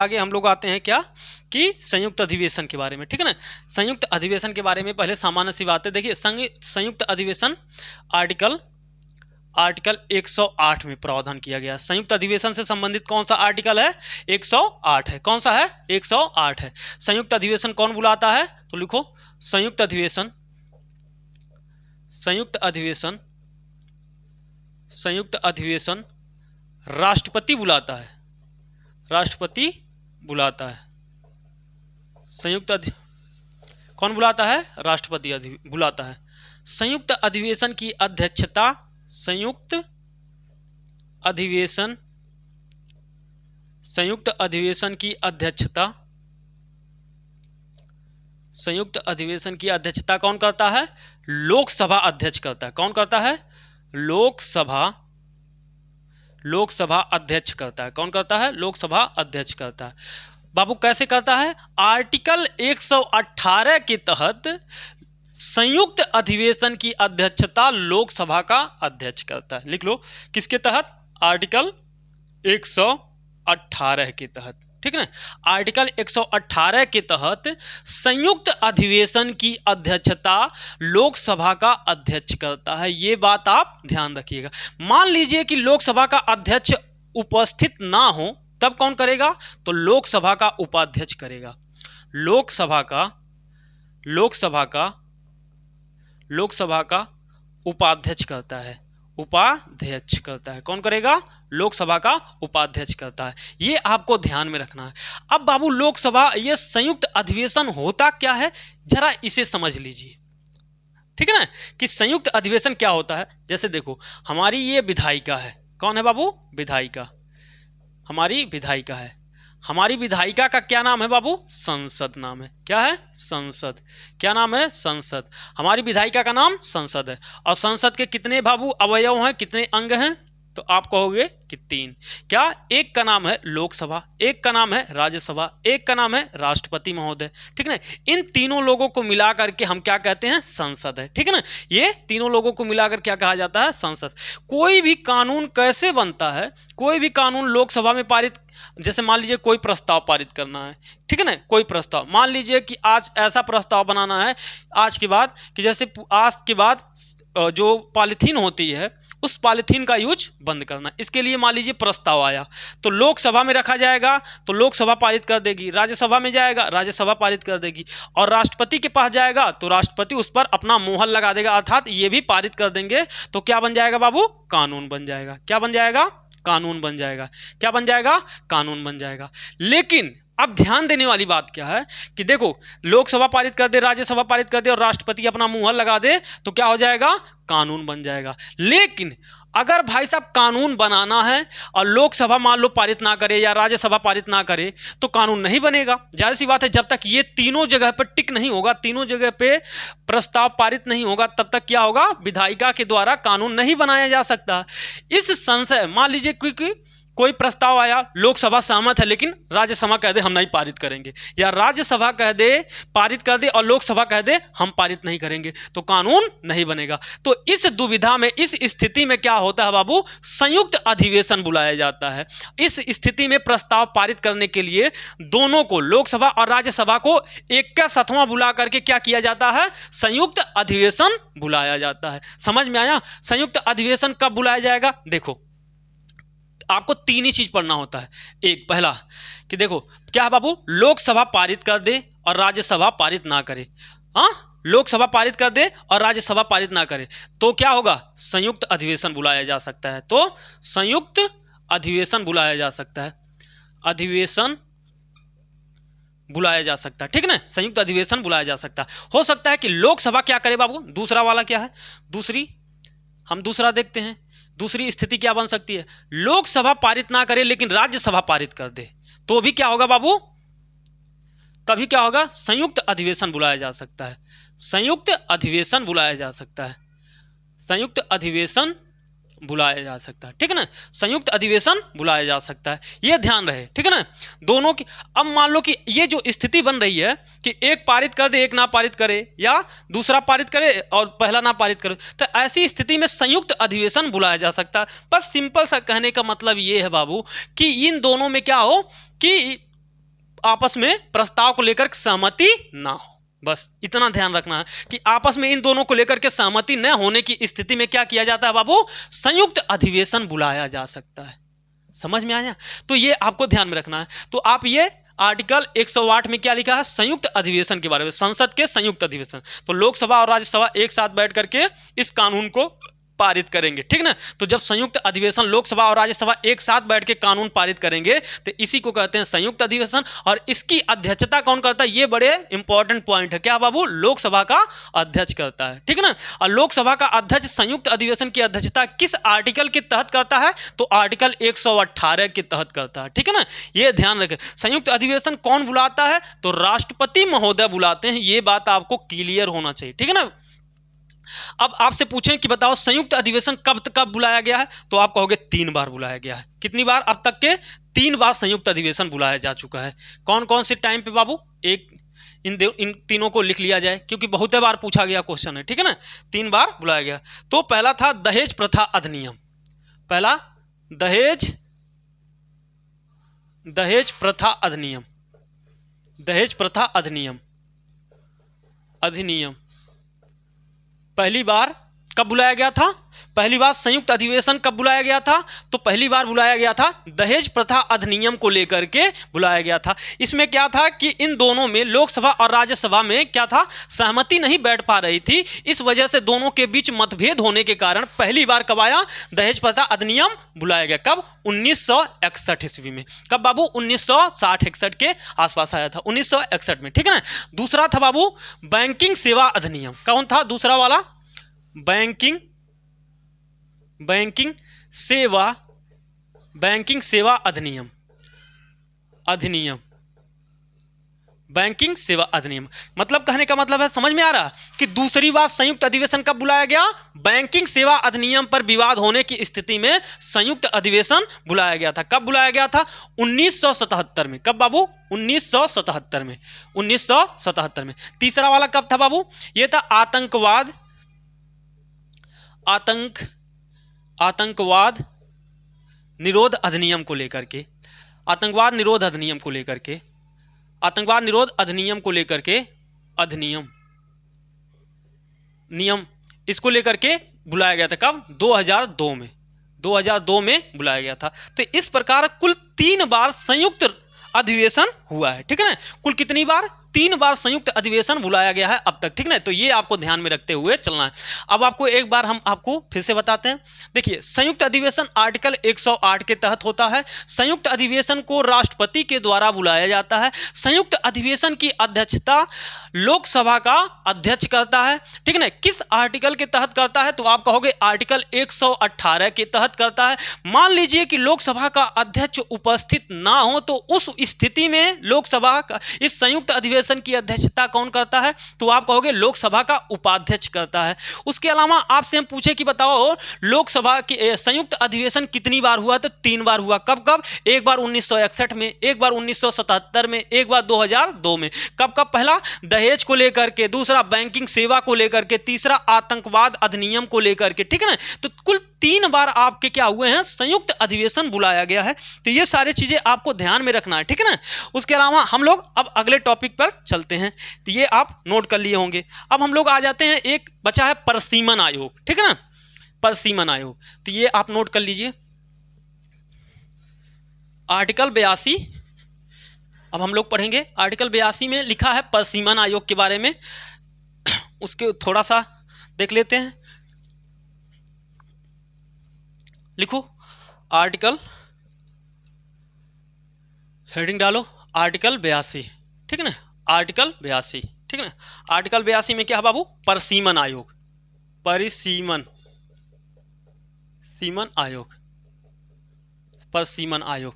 आगे हम लोग आते हैं क्या कि संयुक्त अधिवेशन के बारे में, ठीक है ना। संयुक्त अधिवेशन के बारे में पहले सामान्य सी बात है। देखिए संयुक्त अधिवेशन आर्टिकल 108 में प्रावधान किया गया। संयुक्त अधिवेशन से संबंधित कौन सा आर्टिकल है? 108 है। कौन सा है? 108 है। संयुक्त अधिवेशन कौन बुलाता है? तो लिखो संयुक्त अधिवेशन, संयुक्त अधिवेशन, संयुक्त अधिवेशन राष्ट्रपति बुलाता है, राष्ट्रपति बुलाता है। कौन बुलाता है? राष्ट्रपति बुलाता है। संयुक्त अधिवेशन की अध्यक्षता, संयुक्त अधिवेशन की अध्यक्षता, संयुक्त अधिवेशन की अध्यक्षता कौन करता है? लोकसभा अध्यक्ष करता है। कौन करता है? लोकसभा अध्यक्ष करता है। कौन करता है? लोकसभा अध्यक्ष करता है। बाबू कैसे करता है? आर्टिकल 118 के तहत संयुक्त अधिवेशन की अध्यक्षता लोकसभा का अध्यक्ष करता है। लिख लो किसके तहत? आर्टिकल 118 के तहत, ठीक है ना। आर्टिकल 118 के तहत संयुक्त अधिवेशन की अध्यक्षता लोकसभा का अध्यक्ष करता है। ये बात आप ध्यान रखिएगा। मान लीजिए कि लोकसभा का अध्यक्ष उपस्थित ना हो, तब कौन करेगा? तो लोकसभा का उपाध्यक्ष करेगा। लोकसभा का उपाध्यक्ष करता है। उपाध्यक्ष करता है। कौन करेगा? लोकसभा का उपाध्यक्ष करता है। ये आपको ध्यान में रखना है। अब बाबू लोकसभा, ये संयुक्त अधिवेशन होता क्या है, जरा इसे समझ लीजिए, ठीक है ना। कि संयुक्त अधिवेशन क्या होता है। जैसे देखो हमारी ये विधायिका है। कौन है बाबू? विधायिका। हमारी विधायिका है। हमारी विधायिका का क्या नाम है बाबू? संसद नाम है। क्या है? संसद। क्या नाम है? संसद। हमारी विधायिका का नाम संसद है। और संसद के कितने बाबू अवयव हैं, कितने अंग हैं? तो आप कहोगे कि 3। क्या? एक का नाम है लोकसभा, एक का नाम है राज्यसभा, एक का नाम है राष्ट्रपति महोदय, ठीक है ना। इन तीनों लोगों को मिला करके हम क्या कहते हैं? संसद है, ठीक है ना। ये तीनों लोगों को मिलाकर क्या कहा जाता है? संसद। कोई भी कानून कैसे बनता है? कोई भी कानून लोकसभा में पारित, जैसे मान लीजिए कोई प्रस्ताव पारित करना है, ठीक है ना। कोई प्रस्ताव, मान लीजिए कि आज ऐसा प्रस्ताव बनाना है आज के बाद कि जैसे आज के बाद जो पॉलीथीन होती है उस पॉलीथीन का यूज बंद करना। इसके लिए मान लीजिए प्रस्ताव आया तो लोकसभा में रखा जाएगा, तो लोकसभा पारित कर देगी। राज्यसभा में जाएगा, राज्यसभा पारित कर देगी। और राष्ट्रपति के पास जाएगा तो राष्ट्रपति उस पर अपना मोहर लगा देगा, अर्थात ये भी पारित कर देंगे। तो क्या बन जाएगा बाबू? कानून बन जाएगा। क्या बन जाएगा? कानून बन जाएगा। क्या बन जाएगा? कानून बन जाएगा। लेकिन अब ध्यान देने वाली बात क्या है कि देखो लोकसभा पारित कर दे, राज्यसभा पारित कर दे और राष्ट्रपति अपना मुहर लगा दे तो क्या हो जाएगा? कानून बन जाएगा। लेकिन अगर भाई साहब कानून बनाना है और लोकसभा मान लो पारित ना करे या राज्यसभा पारित ना करे तो कानून नहीं बनेगा। जाहिर सी बात है, जब तक ये तीनों जगह पर टिक नहीं होगा, तीनों जगह पे प्रस्ताव पारित नहीं होगा, तब तक क्या होगा? विधायिका के द्वारा कानून नहीं बनाया जा सकता। इस संशय, मान लीजिए क्योंकि कोई प्रस्ताव आया, लोकसभा सहमत है लेकिन राज्यसभा कह दे हम नहीं पारित करेंगे, या राज्यसभा कह दे पारित कर दे और लोकसभा कह दे हम पारित नहीं करेंगे, तो कानून नहीं बनेगा। तो इस दुविधा में, इस स्थिति में क्या होता है बाबू? संयुक्त अधिवेशन बुलाया जाता है। इस स्थिति में प्रस्ताव पारित करने के लिए दोनों को, लोकसभा और राज्यसभा को एक का सतवां बुला करके क्या किया जाता है? संयुक्त अधिवेशन बुलाया जाता है। समझ में आया? संयुक्त अधिवेशन कब बुलाया जाएगा? देखो आपको 3 ही चीज पढ़ना होता है। एक, पहला कि देखो क्या है बाबू? लोकसभा पारित कर दे और राज्यसभा पारित ना करे। हाँ, लोकसभा पारित कर दे और राज्यसभा पारित ना करे तो क्या होगा? संयुक्त अधिवेशन बुलाया जा सकता है। तो संयुक्त अधिवेशन बुलाया जा सकता है। अधिवेशन बुलाया जा सकता है, ठीक है ना। संयुक्त अधिवेशन बुलाया जा सकता है। हो सकता है कि लोकसभा क्या करे बाबू? दूसरा वाला क्या है? हम दूसरा देखते हैं। दूसरी स्थिति क्या बन सकती है? लोकसभा पारित ना करे लेकिन राज्यसभा पारित कर दे, तो भी क्या होगा बाबू? तभी क्या होगा? संयुक्त अधिवेशन बुलाया जा सकता है। संयुक्त अधिवेशन बुलाया जा सकता है। संयुक्त अधिवेशन बुलाया जा सकता है, ठीक है ना। संयुक्त अधिवेशन बुलाया जा सकता है, ये ध्यान रहे, ठीक है ना। दोनों की, अब मान लो कि ये जो स्थिति बन रही है कि एक पारित कर दे, एक ना पारित करे, या दूसरा पारित करे और पहला ना पारित करे, तो ऐसी स्थिति में संयुक्त अधिवेशन बुलाया जा सकता है। बस सिंपल सा कहने का मतलब ये है बाबू कि इन दोनों में क्या हो कि आपस में प्रस्ताव को लेकर सहमति ना हो। बस इतना ध्यान रखना है कि आपस में इन दोनों को लेकर के सहमति न होने की स्थिति में क्या किया जाता है बाबू, संयुक्त अधिवेशन बुलाया जा सकता है। समझ में आया? तो ये आपको ध्यान में रखना है। तो आप ये आर्टिकल 108 में क्या लिखा है, संयुक्त अधिवेशन के बारे में, संसद के संयुक्त अधिवेशन। तो लोकसभा और राज्यसभा एक साथ बैठ करके इस कानून को पारित करेंगे, ठीक ना। तो जब संयुक्त अधिवेशन लोकसभा और राज्यसभा एक साथ बैठ के कानून पारित करेंगे तो इसी को कहते हैं संयुक्त अधिवेशन। और इसकी अध्यक्षता कौन करता है, ये बड़े इंपॉर्टेंट पॉइंट है। क्या बाबू, लोकसभा का अध्यक्ष करता है, ठीक है ना। और लोकसभा का अध्यक्ष संयुक्त अधिवेशन की अध्यक्षता किस आर्टिकल के तहत करता है, तो आर्टिकल 118 के तहत करता है, ठीक है ना। ये ध्यान रखें। संयुक्त अधिवेशन कौन बुलाता है, तो राष्ट्रपति महोदय बुलाते हैं। ये बात आपको क्लियर होना चाहिए, ठीक है ना। अब आपसे पूछें कि बताओ संयुक्त अधिवेशन कब कब बुलाया गया है, तो आप कहोगे 3 बार बुलाया गया है। कितनी बार, अब तक के 3 बार संयुक्त अधिवेशन बुलाया जा चुका है। कौन कौन से टाइम पे बाबू, एक इन तीनों को लिख लिया जाए क्योंकि बहुत बार पूछा गया क्वेश्चन है, ठीक है ना। 3 बार बुलाया गया। तो पहला था दहेज प्रथा अधिनियम। पहला दहेज प्रथा अधिनियम, दहेज प्रथा अधिनियम पहली बार कब बुलाया गया था, पहली बार संयुक्त अधिवेशन कब बुलाया गया था, तो पहली बार बुलाया गया था दहेज प्रथा अधिनियम को लेकर के बुलाया गया था। इसमें क्या था कि इन दोनों में, लोकसभा और राज्यसभा में क्या था, सहमति नहीं बैठ पा रही थी। इस वजह से दोनों के बीच मतभेद होने के कारण पहली बार कब आया, दहेज प्रथा अधिनियम बुलाया गया। कब, 1961 ईस्वी में। कब बाबू, 1960-61 के आसपास आया था, 1961 में, ठीक है ना। दूसरा था बाबू बैंकिंग सेवा अधिनियम। कौन था दूसरा वाला, बैंकिंग सेवा अधिनियम, बैंकिंग सेवा अधिनियम। मतलब कहने का मतलब है, समझ में आ रहा कि दूसरी बार संयुक्त अधिवेशन कब बुलाया गया, बैंकिंग सेवा अधिनियम पर विवाद होने की स्थिति में संयुक्त अधिवेशन बुलाया गया था। कब बुलाया गया था, 1977 में। कब बाबू, 1977 में, 1977 में। तीसरा वाला कब था बाबू, यह था आतंकवाद निरोध अधिनियम को लेकर के, आतंकवाद निरोध अधिनियम को लेकर के, आतंकवाद निरोध अधिनियम को लेकर के, नियम इसको लेकर के बुलाया गया था। कब, 2002 में, 2002 में बुलाया गया था। तो इस प्रकार कुल 3 बार संयुक्त अधिवेशन हुआ है, ठीक है ना। कुल कितनी बार, 3 बार संयुक्त अधिवेशन बुलाया गया है अब तक, ठीक ना। तो ये आपको ध्यान में रखते हुए चलना है। अब आपको एक बार हम आपको फिर से बताते हैं। देखिए, संयुक्त अधिवेशन आर्टिकल 108 के तहत होता है। संयुक्त अधिवेशन को राष्ट्रपति के द्वारा बुलाया जाता है। संयुक्त अधिवेशन की अध्यक्षता लोकसभा का अध्यक्ष करता है, ठीक है ना। किस आर्टिकल के तहत करता है, तो आप कहोगे आर्टिकल 118 के तहत करता है। मान लीजिए कि लोकसभा का अध्यक्ष उपस्थित ना हो, तो उस स्थिति में लोकसभा का इस संयुक्त अधिवेशन की अध्यक्षता कौन करता है, तो आप कहोगे लोकसभा का उपाध्यक्ष करता है। उसके अलावा आपसे हम पूछे कि बताओ लोकसभा के संयुक्त अधिवेशन कितनी बार हुआ, तो 3 बार हुआ। कब कब, एक बार 1961 में, एक बार 1977 में, एक बार 2002 में। कब कब, पहला दहेज को लेकर के, दूसरा बैंकिंग सेवा को लेकर के, तीसरा आतंकवाद अधिनियम को लेकर के, ठीक है ना। तो कुल 3 बार आपके क्या हुए हैं, संयुक्त अधिवेशन बुलाया गया है। तो ये सारी चीजें आपको ध्यान में रखना है, ठीक है ना। उसके अलावा हम लोग अब अगले टॉपिक पर चलते हैं। तो ये आप नोट कर लिए होंगे। अब हम लोग आ जाते हैं, एक बचा है परसीमन आयोग, ठीक है ना, परसीमन आयोग। तो ये आप नोट कर लीजिए, आर्टिकल 82। अब हम लोग पढ़ेंगे आर्टिकल 82 में लिखा है परसीमन आयोग के बारे में। उसके थोड़ा सा देख लेते हैं। लिखो आर्टिकल, हेडिंग डालो आर्टिकल 82, ठीक है ना, आर्टिकल 82, ठीक है ना। आर्टिकल 82 में क्या है बाबू, परसीमन आयोग, परसीमन आयोग, परसीमन आयोग,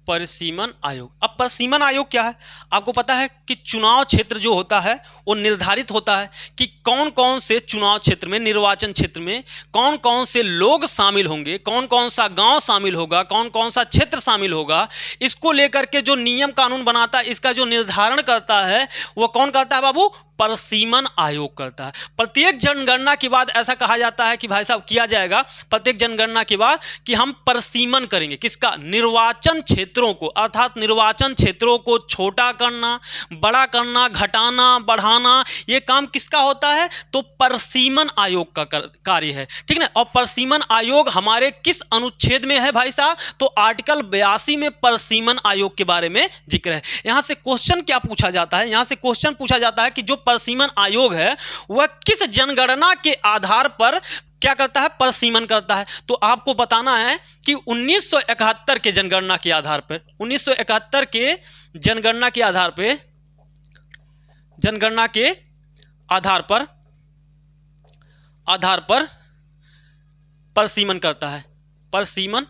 परसीमन आयोग। अब परसीमन आयोग क्या है, आपको पता है कि चुनाव क्षेत्र जो होता है वो निर्धारित होता है कि कौन कौन से चुनाव क्षेत्र में, निर्वाचन क्षेत्र में कौन कौन से लोग शामिल होंगे, कौन कौन सा गांव शामिल होगा, कौन कौन सा क्षेत्र शामिल होगा। इसको लेकर के जो नियम कानून बनाता है, इसका जो निर्धारण करता है वो कौन करता है बाबू, परसीमन आयोग करता है। प्रत्येक जनगणना के बाद ऐसा कहा जाता है कि भाई साहब किया जाएगा प्रत्येक जनगणना के बाद कि हम परसीमन करेंगे किसका, निर्वाचन क्षेत्रों को, अर्थात निर्वाचन क्षेत्रों को छोटा करना, बड़ा करना, घटाना, बढ़ाना, ये काम किसका होता है, तो परसीमन आयोग का कार्य है, ठीक ना। और परसीमन आयोग हमारे किस अनुच्छेद में है भाई साहब, तो आर्टिकल 82 में परसीमन आयोग के बारे में जिक्र है। यहां से क्वेश्चन क्या पूछा जाता है, यहां से क्वेश्चन पूछा जाता है कि जो परसीमन आयोग है वह किस जनगणना के आधार पर क्या करता है, परसीमन करता है। तो आपको बताना है कि 1971 के जनगणना के आधार पर, 1971 के जनगणना के आधार पर, जनगणना के आधार पर परसीमन करता है, परसीमन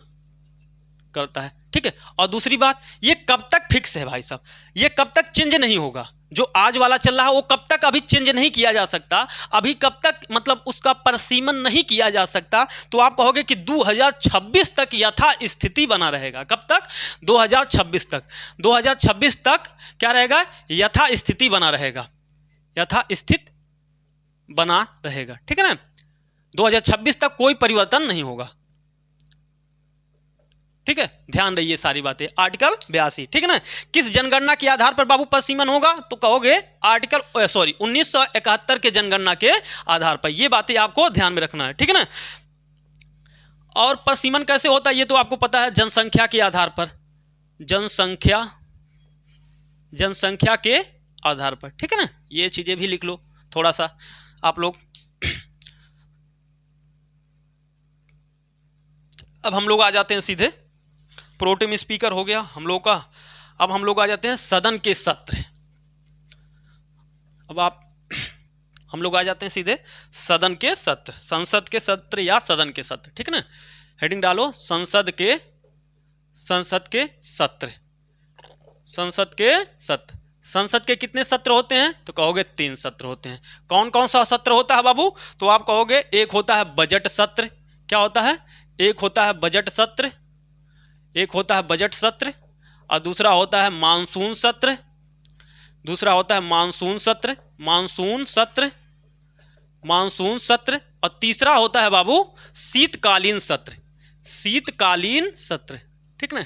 करता है, ठीक है। और दूसरी बात, ये कब तक फिक्स है भाई साहब, ये कब तक चेंज नहीं होगा, जो आज वाला चल रहा है वो कब तक अभी चेंज नहीं किया जा सकता, अभी कब तक मतलब उसका परसीमन नहीं किया जा सकता। तो आप कहोगे कि 2026 तक यथा स्थिति बना रहेगा। कब तक, 2026 तक, 2026 तक क्या रहेगा, यथा स्थिति बना रहेगा, यथा स्थित बना रहेगा, ठीक है ना। 2026 तक कोई परिवर्तन नहीं होगा, ठीक है। ध्यान रहिए सारी बातें। आर्टिकल 82, ठीक है ना। किस जनगणना के आधार पर बाबू परसीमन होगा, तो कहोगे आर्टिकल 1971 के जनगणना के आधार पर। ये बातें आपको ध्यान में रखना है, ठीक है ना। और परसीमन कैसे होता है ये तो आपको पता है, जनसंख्या के आधार पर, जनसंख्या के आधार पर, ठीक है ना। ये चीजें भी लिख लो थोड़ा सा आप लोग। अब हम लोग आ जाते हैं सीधे, प्रोटेम स्पीकर हो गया हम लोग का। अब हम लोग आ जाते हैं सदन के सत्र। हम लोग आ जाते हैं सीधे सदन के सत्र, संसद के सत्र या सदन के सत्र, ठीक है ना। हेडिंग डालो, संसद के सत्र, संसद के सत्र। संसद के कितने सत्र होते हैं, तो कहोगे 3 सत्र होते हैं। कौन कौन सा सत्र होता है बाबू, तो आप कहोगे एक होता है बजट सत्र। क्या होता है, एक होता है बजट सत्र, एक होता है बजट सत्र, और दूसरा होता है मानसून सत्र, दूसरा होता है मानसून सत्र, मानसून सत्र, और तीसरा होता है बाबू शीतकालीन सत्र, शीतकालीन सत्र, ठीक ना,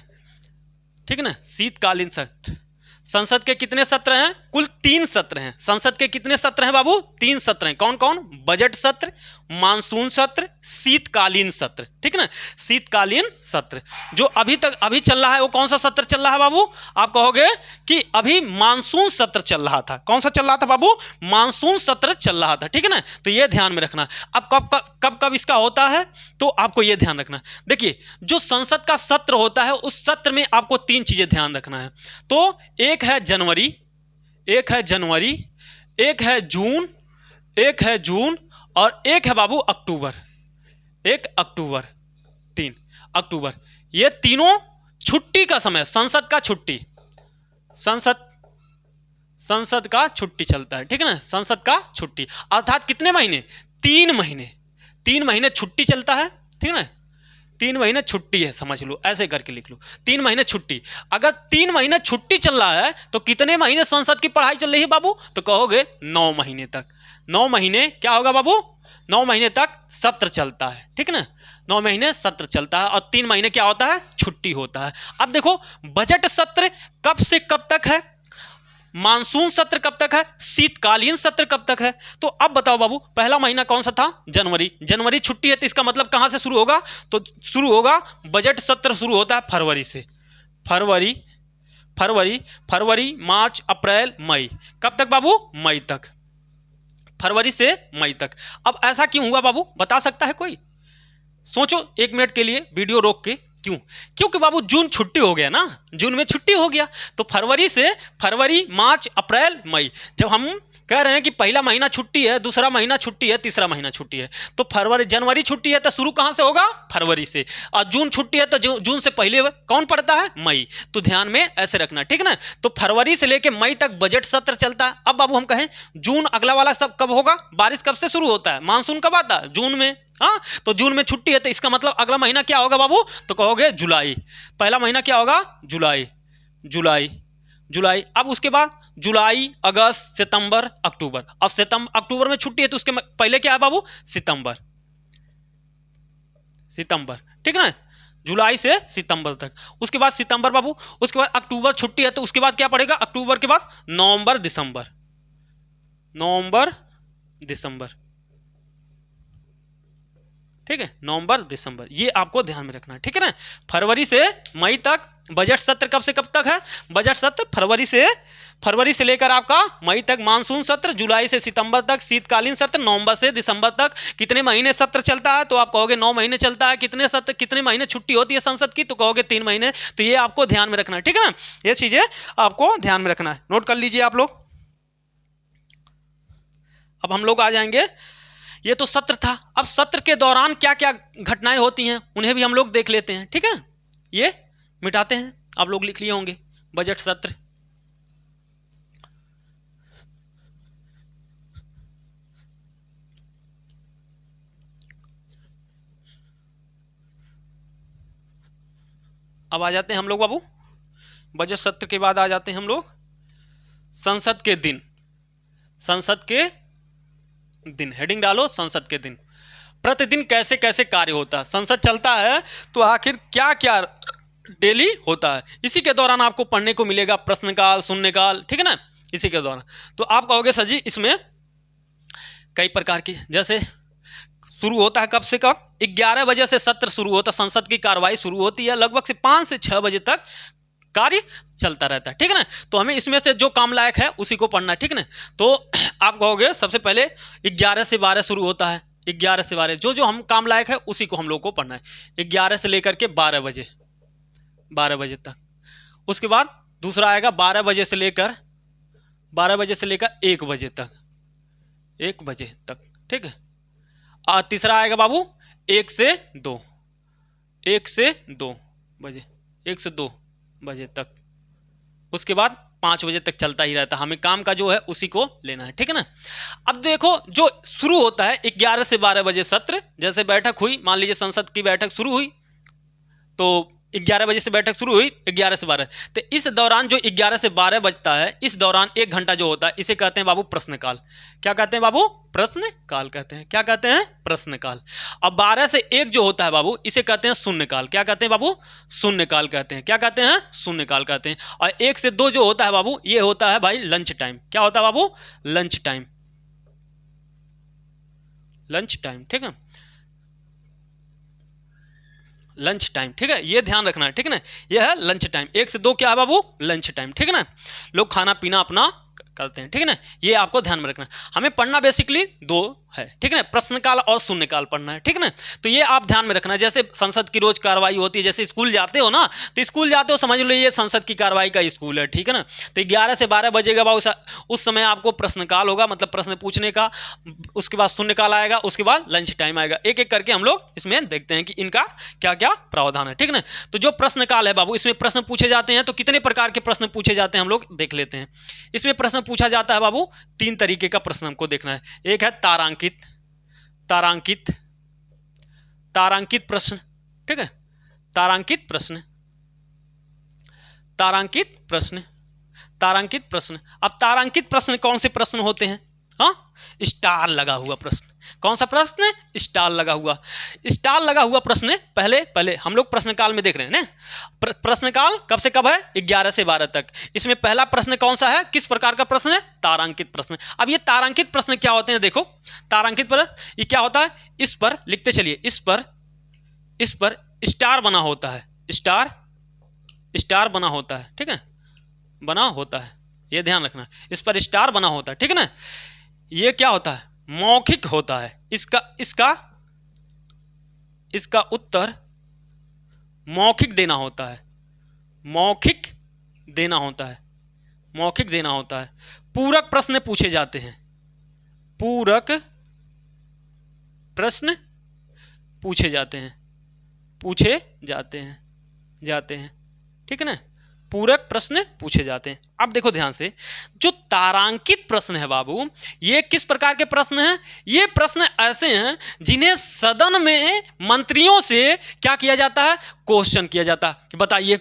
ठीक ना, शीतकालीन सत्र। संसद के कितने सत्र हैं, कुल 3 सत्र हैं। संसद के कितने सत्र हैं बाबू, 3 सत्र हैं। कौन कौन, बजट सत्र, मानसून सत्र, शीतकालीन सत्र, ठीक है ना। शीतकालीन सत्र जो अभी चल रहा है, वो कौन सा सत्र चल रहा है बाबू, आप कहोगे कि अभी मानसून सत्र चल रहा था। कौन सा चल रहा था बाबू, मानसून सत्र चल रहा था, ठीक है ना। तो ये ध्यान में रखना। अब कब कब इसका होता है, तो आपको ये ध्यान रखना। देखिए, जो संसद का सत्र होता है उस सत्र में आपको 3 चीजें ध्यान रखना है। तो एक है जनवरी, एक है जून, और एक है बाबू अक्टूबर, 1 अक्टूबर, 3 अक्टूबर। ये तीनों छुट्टी का समय, संसद का छुट्टी, संसद का छुट्टी चलता है, ठीक है ना। संसद का छुट्टी अर्थात कितने महीने, 3 महीने छुट्टी चलता है, ठीक है ना। 3 महीने छुट्टी है, समझ लो, ऐसे करके लिख लो, 3 महीने छुट्टी। अगर 3 महीने छुट्टी चल रहा है तो कितने महीने संसद की पढ़ाई चल रही है बाबू, तो कहोगे 9 महीने तक। 9 महीने क्या होगा बाबू, 9 महीने तक सत्र चलता है, ठीक है ना। 9 महीने सत्र चलता है, और 3 महीने क्या होता है, छुट्टी होता है। अब देखो, बजट सत्र कब से कब तक है, मानसून सत्र कब तक है, शीतकालीन सत्र कब तक है। तो अब बताओ बाबू, पहला महीना कौन सा था, जनवरी छुट्टी है, तो इसका मतलब कहां से शुरू होगा, तो शुरू होगा, बजट सत्र शुरू होता है फरवरी से। फरवरी, मार्च, अप्रैल, मई, कब तक बाबू, मई तक, फरवरी से मई तक। अब ऐसा क्यों हुआ बाबू, बता सकता है कोई, सोचो 1 मिनट के लिए वीडियो रोक के। क्यों, क्योंकि बाबू जून छुट्टी हो गया ना, जून में छुट्टी हो गया, तो फरवरी, मार्च, अप्रैल, मई। जब हम कह रहे हैं कि पहला महीना छुट्टी है, दूसरा महीना छुट्टी है, तीसरा महीना छुट्टी है, तो जनवरी छुट्टी है तो शुरू कहां से होगा, फरवरी से, और जून छुट्टी है तो जून से पहले कौन पड़ता है, मई। तो ध्यान में ऐसे रखना, ठीक है ना। तो फरवरी से लेकर मई तक बजट सत्र चलता है। अब बाबू हम कहें जून अगला वाला सब कब होगा, बारिश कब से शुरू होता है, मानसून कब आता है, जून में। हाँ, तो जून में छुट्टी है, तो इसका मतलब अगला महीना क्या होगा बाबू, तो कहोगे जुलाई। पहला महीना क्या होगा, जुलाई, जुलाई। अब उसके बाद जुलाई, अगस्त, सितंबर, अक्टूबर। अब अक्टूबर में छुट्टी है तो उसके पहले क्या है बाबू, सितंबर। सितंबर, ठीक ना, जुलाई से सितंबर तक। उसके बाद सितंबर बाबू, उसके बाद अक्टूबर छुट्टी है तो उसके बाद क्या पड़ेगा, अक्टूबर के बाद नवंबर, दिसंबर। नवंबर, दिसंबर, ठीक है, नवंबर, दिसंबर, ये आपको ध्यान में रखना है, ठीक है ना। फरवरी से मई तक बजट सत्र कब से कब तक है, बजट सत्र फरवरी से लेकर आपका मई तक मानसून सत्र, जुलाई से सितंबर तक शीतकालीन सत्र, नवंबर से दिसंबर तक। कितने महीने सत्र चलता है, तो आप कहोगे 9 महीने चलता है। कितने सत्र, कितने महीने छुट्टी होती है संसद की, तो कहोगे 3 महीने। तो ये आपको ध्यान में रखना है, ठीक है ना, ये चीजें आपको ध्यान में रखना है, नोट कर लीजिए आप लोग। अब हम लोग आ जाएंगे, ये तो सत्र था। अब सत्र के दौरान क्या क्या घटनाएं होती हैं उन्हें भी हम लोग देख लेते हैं, ठीक है। ये मिटाते हैं, आप लोग लिख लिए होंगे बजट सत्र। अब आ जाते हैं हम लोग बाबू, बजट सत्र के बाद आ जाते हैं हम लोग संसद के दिन। संसद के दिन, हेडिंग डालो संसद के दिन। प्रतिदिन कैसे कैसे कार्य होता है, संसद चलता है तो आखिर क्या क्या डेली होता है। इसी के दौरान आपको पढ़ने को मिलेगा प्रश्नकाल, शून्यकाल, ठीक है ना, इसी के दौरान। तो आप कहोगे सर जी इसमें कई प्रकार की, जैसे शुरू होता है कब से कब, 11 बजे से सत्र शुरू होता है, संसद की कार्रवाई शुरू होती है, लगभग से 5 से 6 बजे तक कार्य चलता रहता है, ठीक है ना। तो हमें इसमें से जो काम लायक है उसी को पढ़ना है, ठीक है ना। तो आप कहोगे सबसे पहले 11 से 12 शुरू होता है, 11 से 12 जो जो हम काम लायक है उसी को हम लोग को पढ़ना है, 11 से लेकर के 12 बजे तक। उसके बाद दूसरा आएगा 12 बजे से लेकर 1 बजे तक, 1 बजे तक, ठीक है। और तीसरा आएगा बाबू 1 से 2 बजे, 1 से 2 बजे तक। उसके बाद 5 बजे तक चलता ही रहता है, हमें काम का जो है उसी को लेना है, ठीक है ना। अब देखो जो शुरू होता है 11 से 12 बजे सत्र, जैसे बैठक हुई, मान लीजिए संसद की बैठक शुरू हुई तो 11 बजे से बैठक शुरू हुई, 11 से 12, तो इस दौरान जो 11 से 12 बजता है, इस दौरान 1 घंटा जो होता है इसे कहते हैं बाबू प्रश्नकाल। क्या कहते हैं बाबू, प्रश्नकाल कहते हैं। क्या कहते हैं, प्रश्नकाल। अब 12 से 1 जो होता है बाबू इसे कहते हैं शून्यकाल। क्या कहते हैं बाबू, शून्यकाल कहते हैं। क्या कहते हैं, शून्यकाल कहते हैं। और 1 से 2 जो होता है बाबू ये होता है भाई लंच टाइम। क्या होता है बाबू, लंच टाइम, लंच टाइम, ठीक है, लंच टाइम, ठीक है, ये ध्यान रखना है, ठीक है ना, ये है लंच टाइम। 1 से 2 क्या है बाबू, लंच टाइम, ठीक है ना, लोग खाना पीना अपना करते हैं, ठीक है ना, ये आपको ध्यान में रखना है। हमें पढ़ना बेसिकली 2 है, ठीक है ना, प्रश्नकाल और शून्यकाल पढ़ना है, ठीक है ना। तो ये आप ध्यान में रखना है। जैसे संसद की रोज कार्रवाई होती है, जैसे स्कूल जाते हो ना, तो स्कूल जाते हो समझ लो ये संसद की कार्रवाई का स्कूल है, ठीक है ना। तो 11 से 12 बजेगा बाबू, उस समय आपको प्रश्नकाल होगा, मतलब प्रश्न पूछने का। उसके बाद शून्यकाल आएगा, उसके बाद लंच टाइम आएगा। एक एक करके हम लोग इसमें देखते हैं कि इनका क्या क्या प्रावधान है, ठीक है ना। तो जो प्रश्नकाल है बाबू इसमें प्रश्न पूछे जाते हैं, तो कितने प्रकार के प्रश्न पूछे जाते हैं हम लोग देख लेते हैं। इसमें प्रश्न पूछा जाता है बाबू 3 तरीके का प्रश्न हमको देखना है। एक है तारांकित प्रश्न, ठीक है, तारांकित प्रश्न। अब तारांकित प्रश्न कौन से प्रश्न होते हैं, हाँ, स्टार लगा हुआ प्रश्न। कौन सा प्रश्न, स्टार लगा हुआ प्रश्न। पहले हम लोग प्रश्नकाल में देख रहे हैं ना। प्रश्नकाल कब से कब है, 11 से 12 तक। इसमें पहला प्रश्न कौन सा है, किस प्रकार का प्रश्न है, तारांकित प्रश्न। अब ये तारांकित प्रश्न क्या होते हैं, देखो तारांकित प्रश्न ये क्या होता है, इस पर लिखते चलिए, इस पर स्टार बना होता है, स्टार बना होता है, ठीक है, बना होता है, ये ध्यान रखना, इस पर स्टार बना होता है, ठीक है ना। ये क्या होता है, मौखिक होता है। इसका उत्तर मौखिक देना होता है, मौखिक देना होता है। पूरक प्रश्न पूछे जाते हैं, ठीक है ना, पूरक प्रश्न पूछे जाते हैं। अब देखो ध्यान से, जो तारांकित प्रश्न है बाबू ये किस प्रकार के प्रश्न हैं, ये प्रश्न ऐसे हैं जिन्हें सदन में मंत्रियों से क्या किया जाता है, क्वेश्चन किया जाता है कि बताइए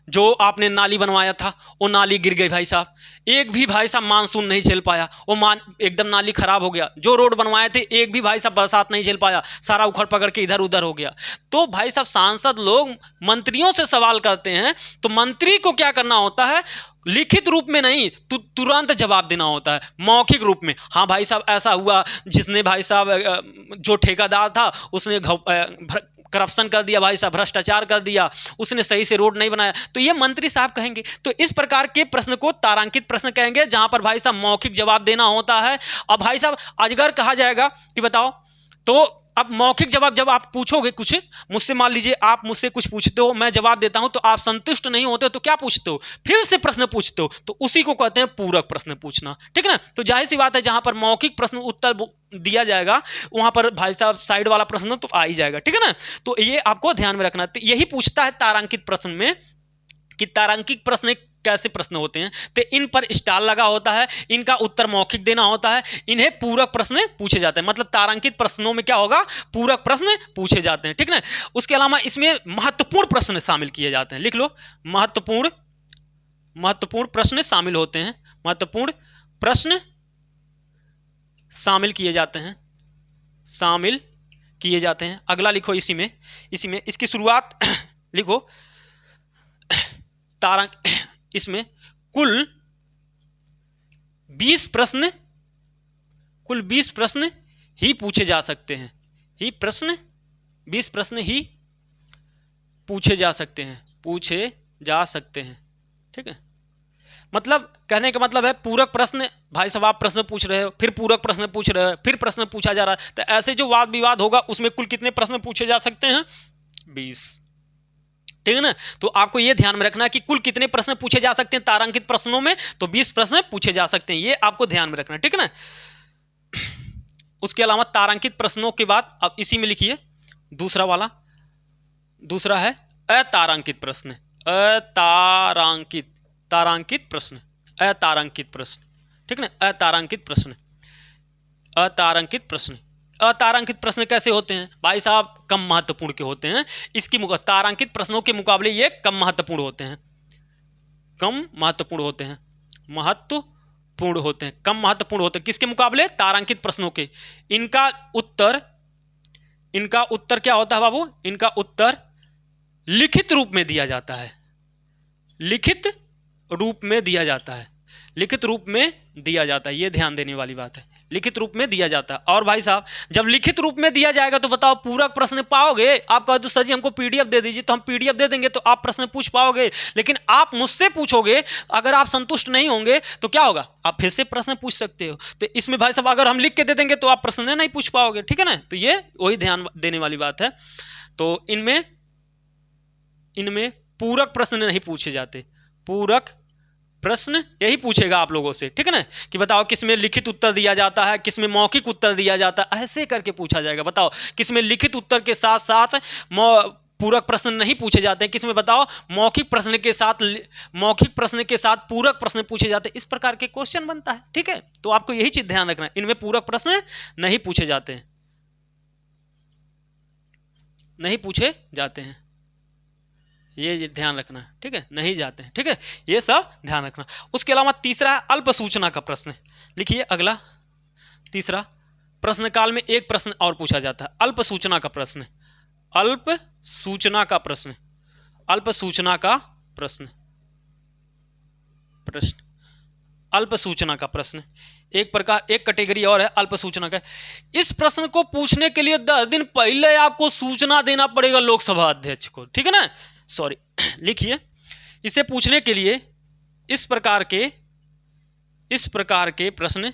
जो आपने नाली बनवाया था वो नाली गिर गई भाई साहब, एक भी भाई साहब मानसून नहीं झेल पाया, वो एकदम नाली खराब हो गया। जो रोड बनवाए थे एक भी भाई साहब बरसात नहीं झेल पाया, सारा उखड़ पकड़ के इधर उधर हो गया। तो भाई साहब सांसद लोग मंत्रियों से सवाल करते हैं तो मंत्री को क्या करना होता है, लिखित रूप में नहीं तुरंत जवाब देना होता है, मौखिक रूप में। हाँ भाई साहब ऐसा हुआ, जिसने भाई साहब जो ठेकेदार था उसने करप्शन कर दिया, भाई साहब भ्रष्टाचार कर दिया, उसने सही से रोड नहीं बनाया, तो ये मंत्री साहब कहेंगे। तो इस प्रकार के प्रश्न को तारांकित प्रश्न कहेंगे, जहां पर भाई साहब मौखिक जवाब देना होता है। और भाई साहब अजगर कहा जाएगा कि बताओ, तो अब मौखिक जवाब जब आप पूछोगे कुछ मुझसे, मान लीजिए आप मुझसे कुछ पूछते हो, मैं जवाब देता हूं, तो आप संतुष्ट नहीं होते तो क्या पूछते हो, फिर से प्रश्न पूछते हो, तो उसी को कहते हैं पूरक प्रश्न पूछना, ठीक है ना। तो जाहिर सी बात है जहां पर मौखिक प्रश्न उत्तर दिया जाएगा वहां पर भाई साहब साइड वाला प्रश्न तो आ ही जाएगा, ठीक है ना। तो ये आपको ध्यान में रखना। तो यही पूछता है तारांकित प्रश्न में कि तारांकित प्रश्न कैसे प्रश्न होते हैं। तो इन पर स्टार लगा होता है, इनका उत्तर मौखिक देना होता है, इन्हें पूरक प्रश्न पूछे जाते हैं। मतलब तारांकित प्रश्नों में क्या होगा, पूरक प्रश्न पूछे जाते हैं, ठीक ना। उसके अलावा इसमें महत्वपूर्ण प्रश्न शामिल किए जाते हैं, लिख लो, महत्वपूर्ण प्रश्न शामिल होते हैं, महत्वपूर्ण प्रश्न शामिल किए जाते हैं। अगला लिखो, इसी में इसकी शुरुआत लिखो, इसमें कुल 20 प्रश्न ही पूछे जा सकते हैं, 20 प्रश्न ही पूछे जा सकते हैं, ठीक है। मतलब कहने का मतलब है पूरक प्रश्न, भाई साहब आप प्रश्न पूछ रहे हो, फिर पूरक प्रश्न पूछ रहे हो, फिर प्रश्न पूछा जा रहा है, तो ऐसे जो वाद विवाद होगा उसमें कुल कितने प्रश्न पूछे जा सकते हैं, 20, ठीक है ना। तो आपको यह ध्यान में रखना है कि कुल कितने प्रश्न पूछे जा सकते हैं तारांकित प्रश्नों में, तो 20 प्रश्न पूछे जा सकते हैं, ये आपको ध्यान में रखना है, ठीक है ना। उसके अलावा तारांकित प्रश्नों के बाद अब इसी में लिखिए दूसरा है अतारांकित प्रश्न, तारांकित प्रश्न, ठीक ना। अतारांकित प्रश्न कैसे होते हैं भाई साहब, कम महत्वपूर्ण के होते हैं। इसकी तारांकित प्रश्नों के मुकाबले ये कम महत्वपूर्ण होते हैं, कम महत्वपूर्ण होते हैं। किसके मुकाबले, तारांकित प्रश्नों के। इनका उत्तर क्या होता है बाबू, इनका उत्तर लिखित रूप में दिया जाता है, लिखित रूप में दिया जाता है, ये ध्यान देने वाली बात है, लिखित रूप में दिया जाता है। और भाई साहब जब लिखित रूप में दिया जाएगा तो बताओ पूरक प्रश्न पाओगे। आप कहो तो सर जी हमको पीडीएफ दे दीजिए, तो हम पीडीएफ दे देंगे तो आप प्रश्न पूछ पाओगे। लेकिन आप मुझसे पूछोगे, अगर आप संतुष्ट नहीं होंगे तो क्या होगा, आप फिर से प्रश्न पूछ सकते हो। तो इसमें भाई साहब अगर हम लिख के दे देंगे तो आप प्रश्न नहीं पूछ पाओगे, ठीक है ना। तो ये वही ध्यान देने वाली बात है। तो इनमें पूरक प्रश्न नहीं पूछे जाते, पूरक प्रश्न यही पूछेगा आप लोगों से, ठीक है ना, कि बताओ किसमें लिखित उत्तर दिया जाता है, किसमें मौखिक उत्तर दिया जाता है, ऐसे करके पूछा जाएगा। बताओ किसमें लिखित उत्तर के साथ साथ पूरक प्रश्न नहीं पूछे जाते हैं, किसमें बताओ मौखिक प्रश्न के साथ पूरक प्रश्न पूछे जाते हैं। इस प्रकार के क्वेश्चन बनता है, ठीक है। तो आपको यही चीज ध्यान रखना है, इनमें पूरक प्रश्न नहीं पूछे जाते हैं, ये ध्यान रखना, ठीक है, नहीं जाते हैं, ठीक है, ये सब ध्यान रखना। उसके अलावा तीसरा है अल्प सूचना का प्रश्न। लिखिए अगला, तीसरा, प्रश्न काल में एक प्रश्न और पूछा जाता है, अल्प सूचना का प्रश्न, एक कैटेगरी और है अल्प सूचना का। इस प्रश्न को पूछने के लिए 10 दिन पहले आपको सूचना देना पड़ेगा लोकसभा अध्यक्ष को, ठीक है ना। सॉरी, लिखिए, इसे पूछने के लिए इस प्रकार के प्रश्न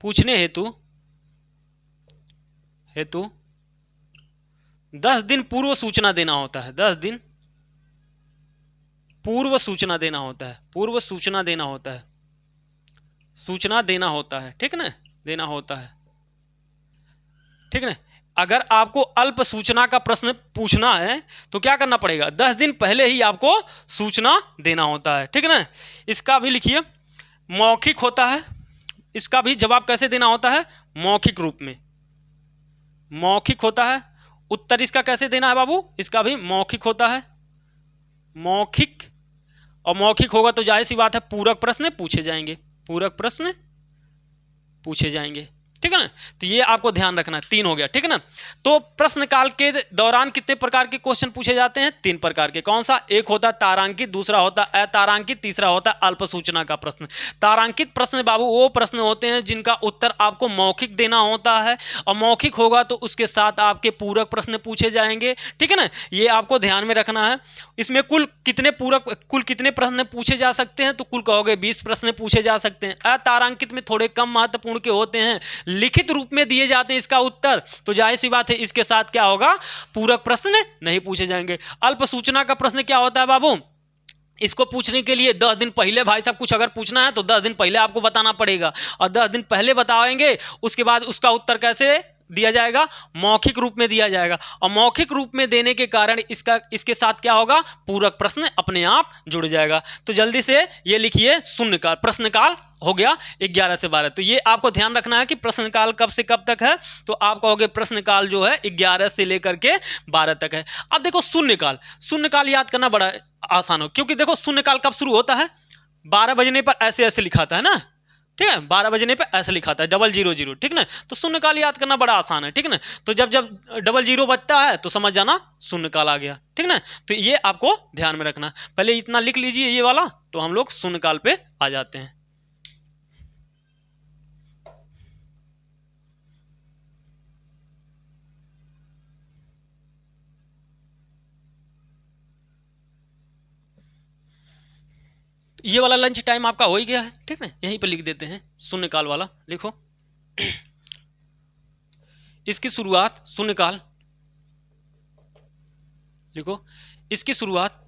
पूछने हेतु 10 दिन पूर्व सूचना देना होता है, 10 दिन पूर्व सूचना देना होता है, ठीक ना, देना होता है, ठीक ना। अगर आपको अल्प सूचना का प्रश्न पूछना है तो क्या करना पड़ेगा, 10 दिन पहले ही आपको सूचना देना होता है, ठीक ना। इसका भी लिखिए मौखिक होता है, इसका भी जवाब कैसे देना होता है, मौखिक रूप में, मौखिक होता है। उत्तर इसका कैसे देना है बाबू, इसका भी मौखिक होता है, मौखिक, और मौखिक होगा तो जाहिर सी बात है पूरक प्रश्न पूछे जाएंगे, पूरक प्रश्न पूछे जाएंगे, ठीक है ना। तो ये आपको ध्यान रखना है, 3 हो गया, ठीक है ना। तो प्रश्न काल के दौरान कितने प्रकार के क्वेश्चन पूछे जाते हैं, 3 प्रकार के। कौन सा, एक होता है तारांकित, दूसरा होता है अतारांकित, तीसरा होता है अल्प सूचना का प्रश्न। तारांकित प्रश्न बाबू वो प्रश्न होते हैं जिनका उत्तर आपको मौखिक देना होता है, और मौखिक होगा तो उसके साथ आपके पूरक प्रश्न पूछे जाएंगे, ठीक है ना। ये आपको ध्यान में रखना है। इसमें कुल कितने प्रश्न पूछे जा सकते हैं, तो कुल कहोगे 20 प्रश्न पूछे जा सकते हैं। अतारांकित में थोड़े कम महत्वपूर्ण के होते हैं, लिखित रूप में दिए जाते हैं इसका उत्तर, तो जाहिर सी बात है इसके साथ क्या होगा, पूरक प्रश्न नहीं पूछे जाएंगे। अल्प सूचना का प्रश्न क्या होता है बाबू, इसको पूछने के लिए 10 दिन पहले भाई साहब कुछ अगर पूछना है तो 10 दिन पहले आपको बताना पड़ेगा, और 10 दिन पहले बताएंगे, उसके बाद उसका उत्तर कैसे दिया जाएगा, मौखिक रूप में दिया जाएगा, और मौखिक रूप में देने के कारण इसके साथ क्या होगा, पूरक प्रश्न अपने आप जुड़ जाएगा। तो जल्दी से ये लिखिए, शून्यकाल, प्रश्नकाल हो गया 11 से 12। तो ये आपको ध्यान रखना है कि प्रश्नकाल कब से कब तक है, तो आप कहोगे प्रश्नकाल जो है 11 से लेकर के 12 तक है। अब देखो शून्यकाल, शून्यकाल याद करना बड़ा आसान हो, क्योंकि देखो शून्यकाल कब शुरू होता है, 12 बजने पर ऐसे ऐसे लिखाता है ना, ठीक है, 12 बजने पे ऐसे लिखाता है 000, ठीक ना। तो शून्यकाल याद करना बड़ा आसान है, ठीक ना। तो जब 00 बजता है तो समझ जाना शून्यकाल आ गया, ठीक ना। तो ये आपको ध्यान में रखना, पहले इतना लिख लीजिए ये वाला, तो हम लोग शून्यकाल पे आ जाते हैं। ये वाला लंच टाइम आपका हो ही गया है, ठीक ना, यहीं पे लिख देते हैं शून्यकाल वाला, लिखो। इसकी शुरुआत शून्यकाल लिखो, इसकी शुरुआत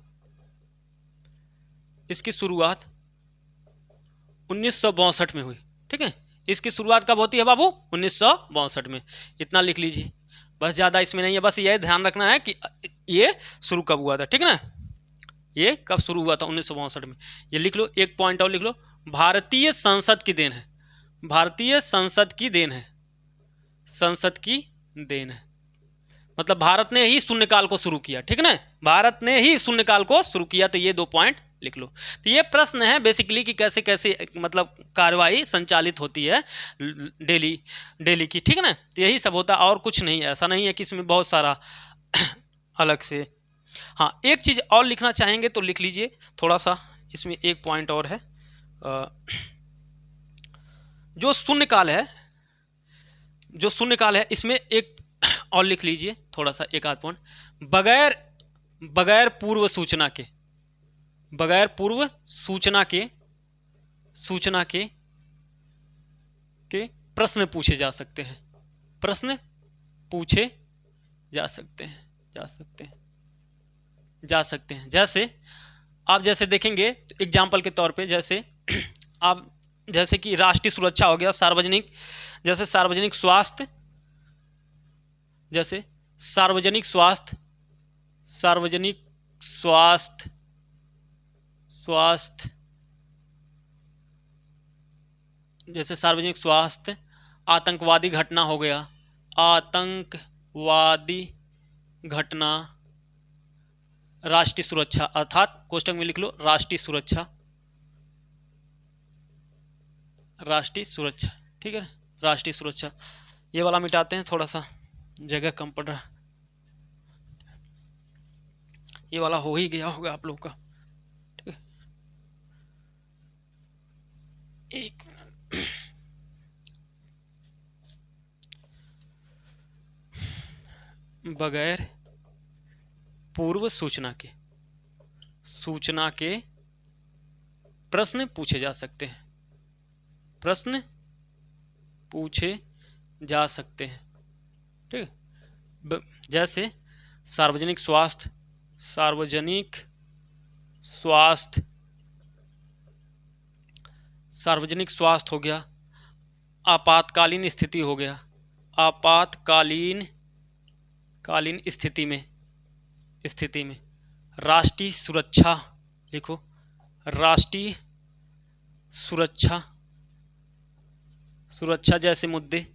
1962 में हुई, ठीक है। इसकी शुरुआत कब होती है बाबू, 1962 में, इतना लिख लीजिए, बस ज़्यादा इसमें नहीं है, बस ये ध्यान रखना है कि ये शुरू कब हुआ था, ठीक है ना, ये कब शुरू हुआ था, 1962 में। ये लिख लो, एक पॉइंट और लिख लो, भारतीय संसद की देन है, भारतीय संसद की देन है, संसद की देन है, मतलब भारत ने ही शून्यकाल को शुरू किया, ठीक है ना, भारत ने ही शून्यकाल को शुरू किया। तो ये 2 पॉइंट लिख लो। तो ये प्रश्न है बेसिकली कि कैसे कैसे मतलब कार्यवाही संचालित होती है डेली की, ठीक है ना। तो यही सब होता है, और कुछ नहीं, ऐसा नहीं है कि इसमें बहुत सारा अलग से। हाँ, एक चीज़ और लिखना चाहेंगे तो लिख लीजिए थोड़ा सा, इसमें एक पॉइंट और है, जो शून्यकाल है इसमें एक और लिख लीजिए थोड़ा सा, एक आध पॉइंट, बगैर पूर्व सूचना के प्रश्न पूछे जा सकते हैं, प्रश्न पूछे जा सकते हैं। जैसे देखेंगे तो एग्जाम्पल के तौर पे, जैसे कि राष्ट्रीय सुरक्षा हो गया, सार्वजनिक स्वास्थ्य, जैसे सार्वजनिक स्वास्थ्य, आतंकवादी घटना हो गया, आतंकवादी घटना, राष्ट्रीय सुरक्षा, अर्थात कोष्टक में लिख लो राष्ट्रीय सुरक्षा, ठीक है, राष्ट्रीय सुरक्षा। ये वाला मिटाते हैं, थोड़ा सा जगह कम पड़ रहा, ये वाला हो ही गया होगा आप लोग का, ठीक है। एक बगैर पूर्व सूचना के प्रश्न पूछे जा सकते हैं, ठीक है। जैसे सार्वजनिक स्वास्थ्य हो गया, आपातकालीन स्थिति हो गया, आपातकालीन स्थिति में राष्ट्रीय सुरक्षा लिखो, राष्ट्रीय सुरक्षा जैसे मुद्दे,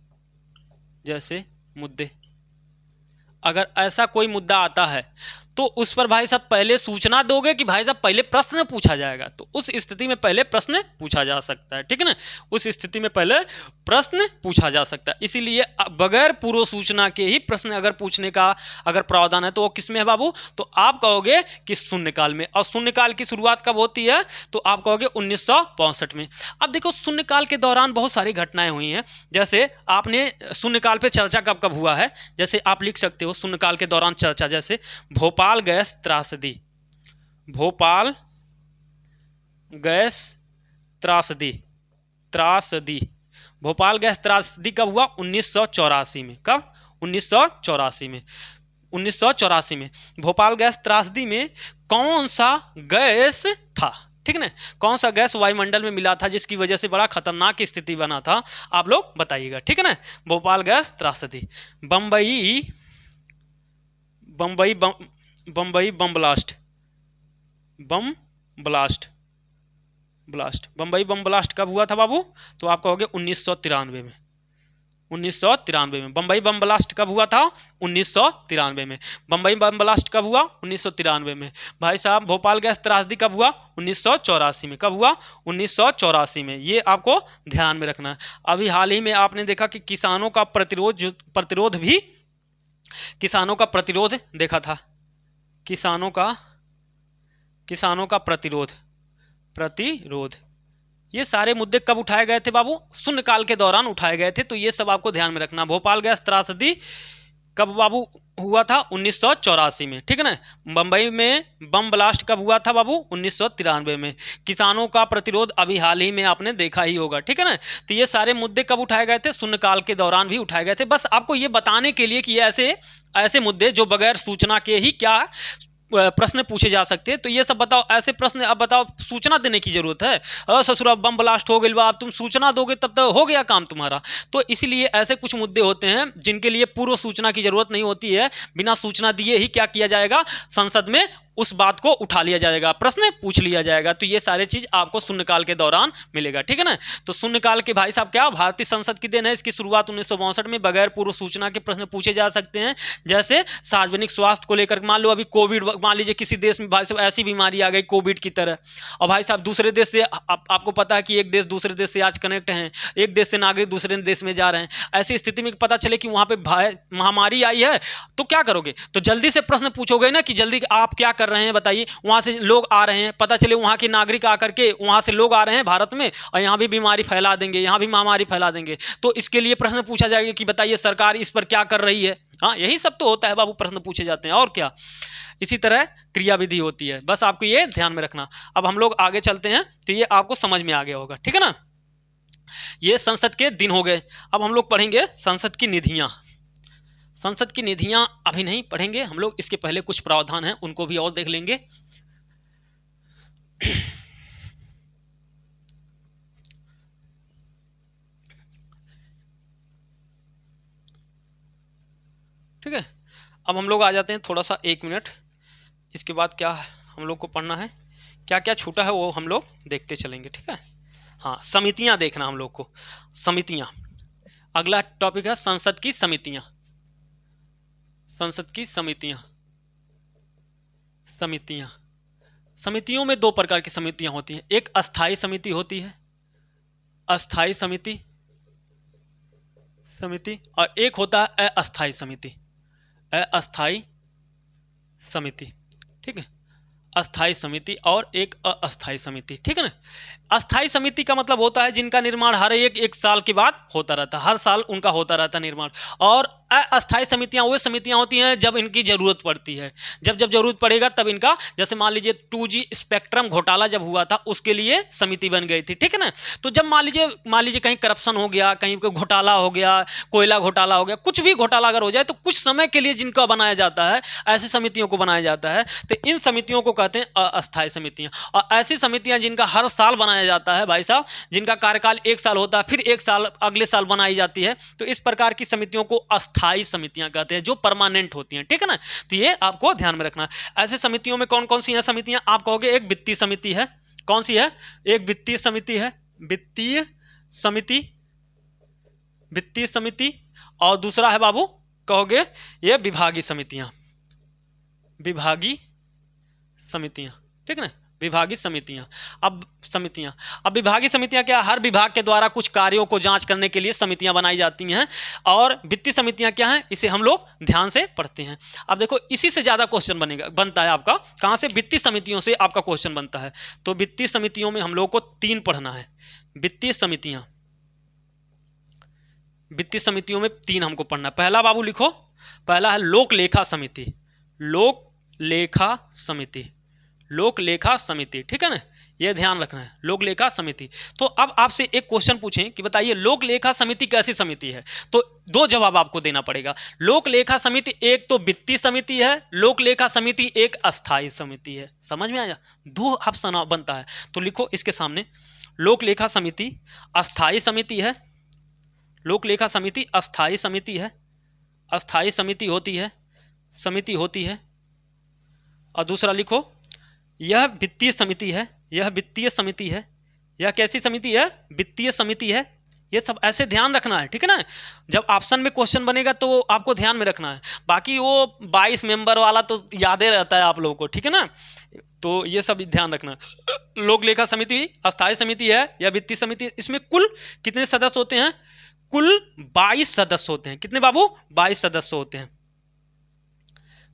अगर ऐसा कोई मुद्दा आता है तो उस पर भाई साहब पहले सूचना दोगे कि भाई साहब पहले प्रश्न पूछा जाएगा, तो उस स्थिति में पहले प्रश्न पूछा जा सकता है, ठीक है ना। उस स्थिति में पहले प्रश्न पूछा जा सकता है, इसीलिए बगैर पूर्व सूचना के ही प्रश्न अगर पूछने का अगर प्रावधान है तो वो किस में है बाबू, तो आप कहोगे कि शून्यकाल में। और शून्यकाल की शुरुआत कब होती है, तो आप कहोगे 1965 में। अब देखो शून्यकाल के दौरान बहुत सारी घटनाएं हुई हैं, जैसे आपने शून्यकाल पे चर्चा कब कब हुआ है, जैसे आप लिख सकते हो शून्यकाल के दौरान चर्चा, जैसे भोपाल गैस त्रासदी, भोपाल गैस त्रासदी, भोपाल गैस त्रासदी कब हुआ, 1984 में। कब, 1984 में। 1984 में भोपाल गैस त्रासदी में कौन सा गैस था, ठीक है ना, कौन सा गैस वायुमंडल में मिला था जिसकी वजह से बड़ा खतरनाक स्थिति बना था, आप लोग बताइएगा, ठीक है ना। भोपाल गैस त्रासदी, Bombay bomb blast, Bombay bomb blast कब हुआ था बाबू, तो आप कहोगे 1993 में। 1993 में बम्बई बम ब्लास्ट कब हुआ था, 1993 में। बम्बई बम ब्लास्ट कब हुआ, 1993 में। भाई साहब भोपाल गैस त्रासदी कब हुआ, 1984 में। कब हुआ, 1984 में। ये आपको ध्यान में रखना है। अभी हाल ही में आपने देखा कि किसानों का प्रतिरोध देखा था, किसानों का प्रतिरोध, ये सारे मुद्दे कब उठाए गए थे बाबू, शून्यकाल के दौरान उठाए गए थे, तो ये सब आपको ध्यान में रखना। भोपाल गैस त्रासदी कब बाबू हुआ था, 1984 में, ठीक है ना। बम्बई में बम ब्लास्ट कब हुआ था बाबू, 1993 में। किसानों का प्रतिरोध अभी हाल ही में आपने देखा ही होगा, ठीक है ना। तो ये सारे मुद्दे कब उठाए गए थे, शून्यकाल के दौरान भी उठाए गए थे। बस आपको ये बताने के लिए कि ये ऐसे मुद्दे जो बगैर सूचना के ही क्या प्रश्न पूछे जा सकते हैं, तो ये सब बताओ, ऐसे प्रश्न अब बताओ, सूचना देने की जरूरत है। ससुरा बम ब्लास्ट हो गया, अब तुम सूचना दोगे तब तो हो गया काम तुम्हारा। तो इसलिए ऐसे कुछ मुद्दे होते हैं जिनके लिए पूर्व सूचना की जरूरत नहीं होती है, बिना सूचना दिए ही क्या किया जाएगा, संसद में उस बात को उठा लिया जाएगा, प्रश्न पूछ लिया जाएगा। तो ये सारे चीज आपको शून्यकाल के दौरान मिलेगा, ठीक है ना। तो शून्यकाल के भाई साहब क्या भारतीय संसद की देन है, इसकी शुरुआत 1962 में बगैर पूर्व सूचना के प्रश्न पूछे जा सकते हैं। जैसे सार्वजनिक स्वास्थ्य को लेकर, मान लो अभी कोविड, मान लीजिए किसी देश में भाई साहब ऐसी बीमारी आ गई कोविड की तरह, और भाई साहब दूसरे देश से आपको पता है कि एक देश दूसरे देश से आज कनेक्ट हैं, एक देश से नागरिक दूसरे देश में जा रहे हैं, ऐसी स्थिति में पता चले कि वहां पे महामारी आई है, तो क्या करोगे, तो जल्दी से प्रश्न पूछोगे ना कि जल्दी आप क्या कर रहे हैं बताइए, वहां से लोग आ रहे हैं, पता चले वहां के नागरिक आकर के वहां से लोग आ रहे हैं भारत में और यहां भी बीमारी फैला देंगे, यहां भी महामारी फैला देंगे, तो इसके लिए प्रश्न पूछा जाएगा कि बताइए सरकार इस पर क्या कर रही है। हाँ, यही सब तो होता है बाबू, प्रश्न पूछे जाते हैं और क्या। इसी तरह क्रियाविधि होती है, बस आपको ये ध्यान में रखना। अब हम लोग आगे चलते हैं, तो ये आपको समझ में आ गया होगा, ठीक है ना। ये संसद के दिन हो गए। अब हम लोग पढ़ेंगे संसद की निधियां। संसद की निधियां अभी नहीं पढ़ेंगे हम लोग, इसके पहले कुछ प्रावधान हैं उनको भी और देख लेंगे। ठीक है, अब हम लोग आ जाते हैं थोड़ा सा 1 मिनट, इसके बाद क्या हम लोग को पढ़ना है, क्या क्या छूटा है वो हम लोग देखते चलेंगे, ठीक है। हाँ, समितियां देखना हम लोग को, समितियां। अगला टॉपिक है संसद की समितियां। संसद की समितियां, समितियों में 2 प्रकार की समितियां होती हैं। एक अस्थाई समिति होती है, अस्थाई समिति, और एक होता है अस्थाई समिति, अस्थाई समिति, ठीक है। अस्थाई समिति और एक अस्थाई समिति, ठीक है ना। अस्थाई समिति का मतलब होता है जिनका निर्माण हर एक साल के बाद होता रहता है, हर साल उनका होता रहता है निर्माण। और अस्थाई समितियां वो समितियां होती हैं जब इनकी जरूरत पड़ती है, जब जरूरत पड़ेगा तब इनका, जैसे मान लीजिए 2G स्पेक्ट्रम घोटाला जब हुआ था उसके लिए समिति बन गई थी, ठीक है ना। तो जब मान लीजिए कहीं करप्शन हो गया, कहीं कोई घोटाला हो गया, कोयला घोटाला हो गया, कुछ भी घोटाला अगर हो जाए तो कुछ समय के लिए जिनका बनाया जाता है, ऐसी समितियों को बनाया जाता है, तो इन समितियों को कहते हैं अस्थाई समितियां। और ऐसी समितियां जिनका हर साल बनाया जाता है भाई साहब, जिनका कार्यकाल 1 साल होता है, फिर 1 साल अगले साल बनाई जाती है, तो इस प्रकार की समितियों को अस्थाई समितियां कहते हैं, जो परमानेंट होती हैं, ठीक है ना। तो ये आपको ध्यान में रखना। ऐसे समितियों में कौन कौन सी हैं समितियां, आप कहोगे एक वित्तीय समिति है, कौन सी है, एक वित्तीय समिति है, वित्तीय समिति, और दूसरा है बाबू कहोगे ये विभागीय समितियां, विभागीय समितियां, ठीक है ना, विभागीय समितियां। अब विभागीय समितियां क्या, हर विभाग के द्वारा कुछ कार्यों को जांच करने के लिए समितियां बनाई जाती हैं। और वित्तीय समितियां क्या हैं, इसे हम लोग ध्यान से पढ़ते हैं। अब देखो इसी से ज्यादा क्वेश्चन बनता है आपका, कहां से, वित्तीय समितियों से आपका क्वेश्चन बनता है। तो वित्तीय समितियों में हम लोग को 3 पढ़ना है। वित्तीय समितियों में 3 हमको पढ़ना है। पहला बाबू लिखो, पहला है लोक लेखा समिति, लोक लेखा समिति, लोक लेखा समिति, ठीक है ना, यह ध्यान रखना है, लोक लेखा समिति। तो अब आपसे एक क्वेश्चन पूछें कि बताइए लोक लेखा समिति कैसी समिति है, तो 2 जवाब आपको देना पड़ेगा। लोक लेखा समिति एक तो वित्तीय समिति है, लोक लेखा समिति एक अस्थायी समिति है। समझ में आया, 2 ऑप्शन बनता है। तो लिखो इसके सामने, लोक लेखा समिति अस्थायी समिति है, लोक लेखा समिति अस्थायी समिति है, अस्थायी समिति होती है। और दूसरा लिखो, यह वित्तीय समिति है, यह वित्तीय समिति है। यह कैसी समिति है, वित्तीय समिति है। ये सब ऐसे ध्यान रखना है, ठीक है ना। जब ऑप्शन में क्वेश्चन बनेगा तो आपको ध्यान में रखना है, बाकी वो 22 मेंबर वाला तो याद ही रहता है आप लोगों को, ठीक है ना। तो ये सब ध्यान रखना। लोक लेखा समिति अस्थायी समिति है या वित्तीय समिति, इसमें कुल कितने सदस्य होते हैं, कुल 22 सदस्य होते हैं। कितने बाबू, 22 सदस्य होते हैं।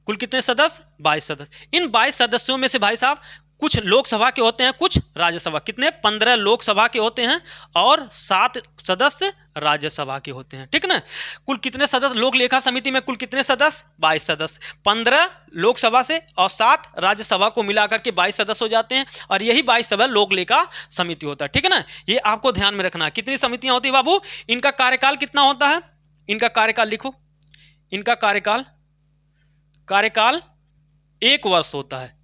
कुल कितने सदस्य, 22 सदस्य। इन 22 सदस्यों में से भाई साहब कुछ लोकसभा के होते हैं, कुछ राज्यसभा। कितने, 15 लोकसभा के होते हैं और 7 सदस्य राज्यसभा के होते हैं, ठीक ना। कुल कितने सदस्य लोक लेखा समिति में, कुल कितने सदस्य, 22 सदस्य। 15 लोकसभा से और 7 राज्यसभा को मिलाकर के 22 सदस्य हो जाते हैं। और यही 22 सदस्य लोक लेखा समिति होता है, ठीक है ना। ये आपको ध्यान में रखना है। कितनी समितियां होती है बाबू, इनका कार्यकाल कितना होता है, इनका कार्यकाल लिखो, इनका कार्यकाल 1 वर्ष होता है,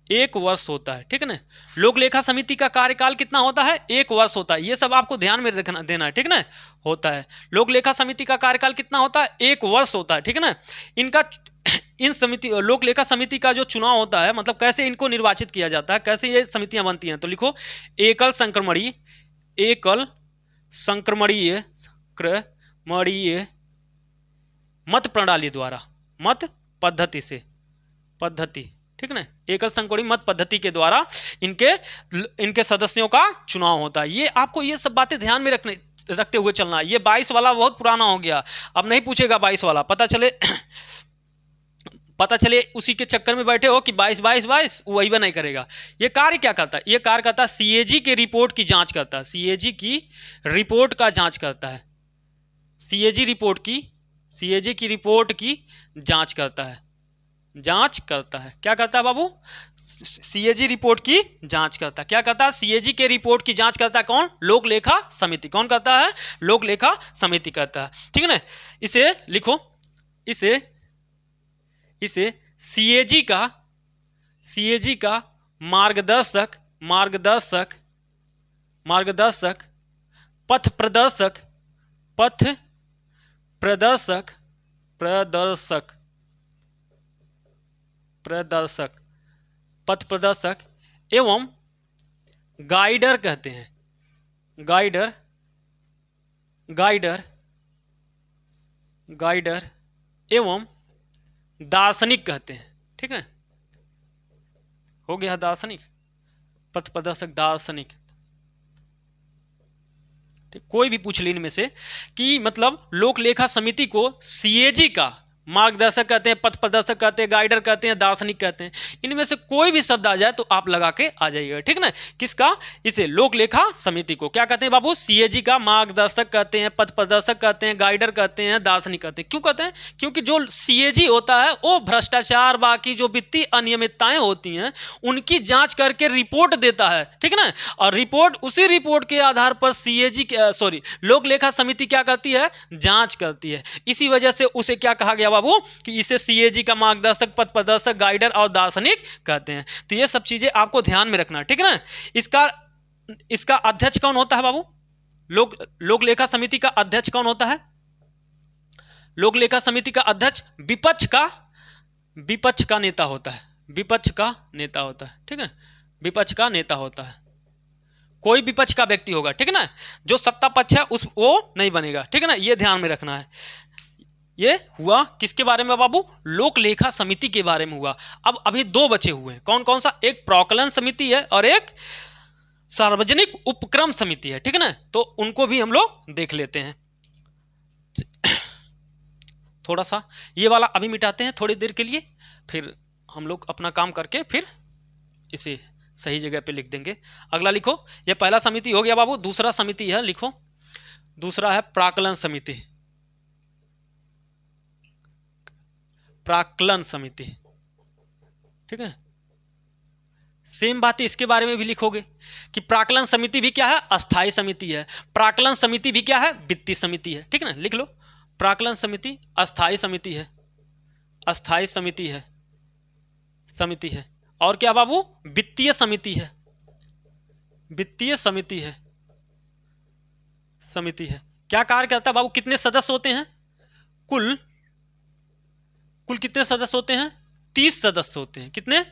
1 वर्ष होता है, ठीक है ना। लोक लेखा समिति का कार्यकाल कितना होता है, 1 वर्ष होता है। ये सब आपको ध्यान में देना है, ठीक ना, होता है। लोक लेखा समिति का कार्यकाल कितना होता है, 1 वर्ष होता है, ठीक है ना। इन समिति, लोक लेखा समिति का जो चुनाव होता है, मतलब कैसे इनको निर्वाचित किया जाता है, कैसे ये समितियां बनती हैं, तो लिखो एकल संक्रमणीय मत प्रणाली द्वारा, मत पद्धति, ठीक है ना, एकल संक्रमणीय मत पद्धति के द्वारा इनके सदस्यों का चुनाव होता है। ये आपको ये सब बातें ध्यान में रखते हुए चलना है। ये 22 वाला बहुत पुराना हो गया, अब नहीं पूछेगा 22 वाला। पता चले उसी के चक्कर में बैठे हो कि 22 वही नहीं करेगा। ये कार्य क्या करता है, ये कार्य करता है सीएजी के रिपोर्ट की जांच करता है, सीएजी की रिपोर्ट का जांच करता है, सीएजी की रिपोर्ट की जांच करता है, क्या करता है बाबू, सीएजी रिपोर्ट की जांच करता है। क्या करता है, सीएजी के रिपोर्ट की जांच करता है कौन, लोक लेखा समिति। कौन करता है, लोक लेखा समिति करता है, ठीक है ना। इसे लिखो, इसे सीएजी का मार्गदर्शक, पथ प्रदर्शक एवं गाइडर कहते हैं, गाइडर एवं दार्शनिक कहते हैं, ठीक है। हो गया दार्शनिक, पथ प्रदर्शक, दार्शनिक। कोई भी पूछ ले इनमें से कि मतलब लोक लेखा समिति को सीएजी का मार्गदर्शक कहते हैं, पथ प्रदर्शक कहते हैं, गाइडर कहते हैं, दार्शनिक कहते हैं। इनमें से कोई भी शब्द आ जाए तो आप लगा के आ जाइएगा, ठीक ना। किसका, इसे लोक लेखा समिति को क्या कहते हैं बाबू, सीएजी का मार्गदर्शक कहते हैं, पथ प्रदर्शक कहते हैं, गाइडर कहते हैं, दार्शनिक कहते हैं। क्यों कहते हैं, क्योंकि जो सीएजी होता है वो भ्रष्टाचार, बाकी जो वित्तीय अनियमितताएं होती हैं उनकी जांच करके रिपोर्ट देता है, ठीक ना। और उसी रिपोर्ट के आधार पर लोक लेखा समिति क्या करती है, जांच करती है। इसी वजह से उसे क्या कहा गया बाबू, कि इसे सीएजी का मार्गदर्शक, पथ प्रदर्शक, गाइडर और दार्शनिक कहते हैं। तो ये सब चीजें आपको ध्यान में रखना, ठीक है ना। इसका अध्यक्ष कौन होता है बाबू, लोक लेखा समिति का अध्यक्ष कौन होता है, लोक लेखा समिति का अध्यक्ष विपक्ष का नेता होता है, ठीक है, विपक्ष का नेता होता है। कोई विपक्ष का व्यक्ति होगा, ठीक है ना। जो सत्ता पक्ष है वो नहीं बनेगा, ठीक है ना, ये ध्यान में रखना है। ये हुआ किसके बारे में बाबू? लोक लेखा समिति के बारे में हुआ। अब अभी दो बचे हुए हैं, कौन कौन सा? एक प्राक्कलन समिति है और एक सार्वजनिक उपक्रम समिति है, ठीक है ना। तो उनको भी हम लोग देख लेते हैं। थोड़ा सा ये वाला अभी मिटाते हैं थोड़ी देर के लिए, फिर हम लोग अपना काम करके फिर इसे सही जगह पे लिख देंगे। अगला लिखो, ये पहला समिति हो गया बाबू। दूसरा समिति है, लिखो, दूसरा है प्राक्कलन समिति। प्राक्कलन समिति, ठीक है। सेम बात इसके बारे में भी लिखोगे कि प्राक्कलन समिति भी क्या है? अस्थायी समिति है। प्राक्कलन समिति भी क्या है? वित्तीय समिति है, ठीक है ना। लिख लो, प्राक्कलन समिति अस्थायी समिति है, अस्थायी समिति है, समिति है। और क्या बाबू? वित्तीय समिति है, वित्तीय समिति है, समिति है। क्या कार्य करता है बाबू? कितने सदस्य होते हैं? कुल कितने सदस्य होते हैं? 30 सदस्य होते हैं। कितने?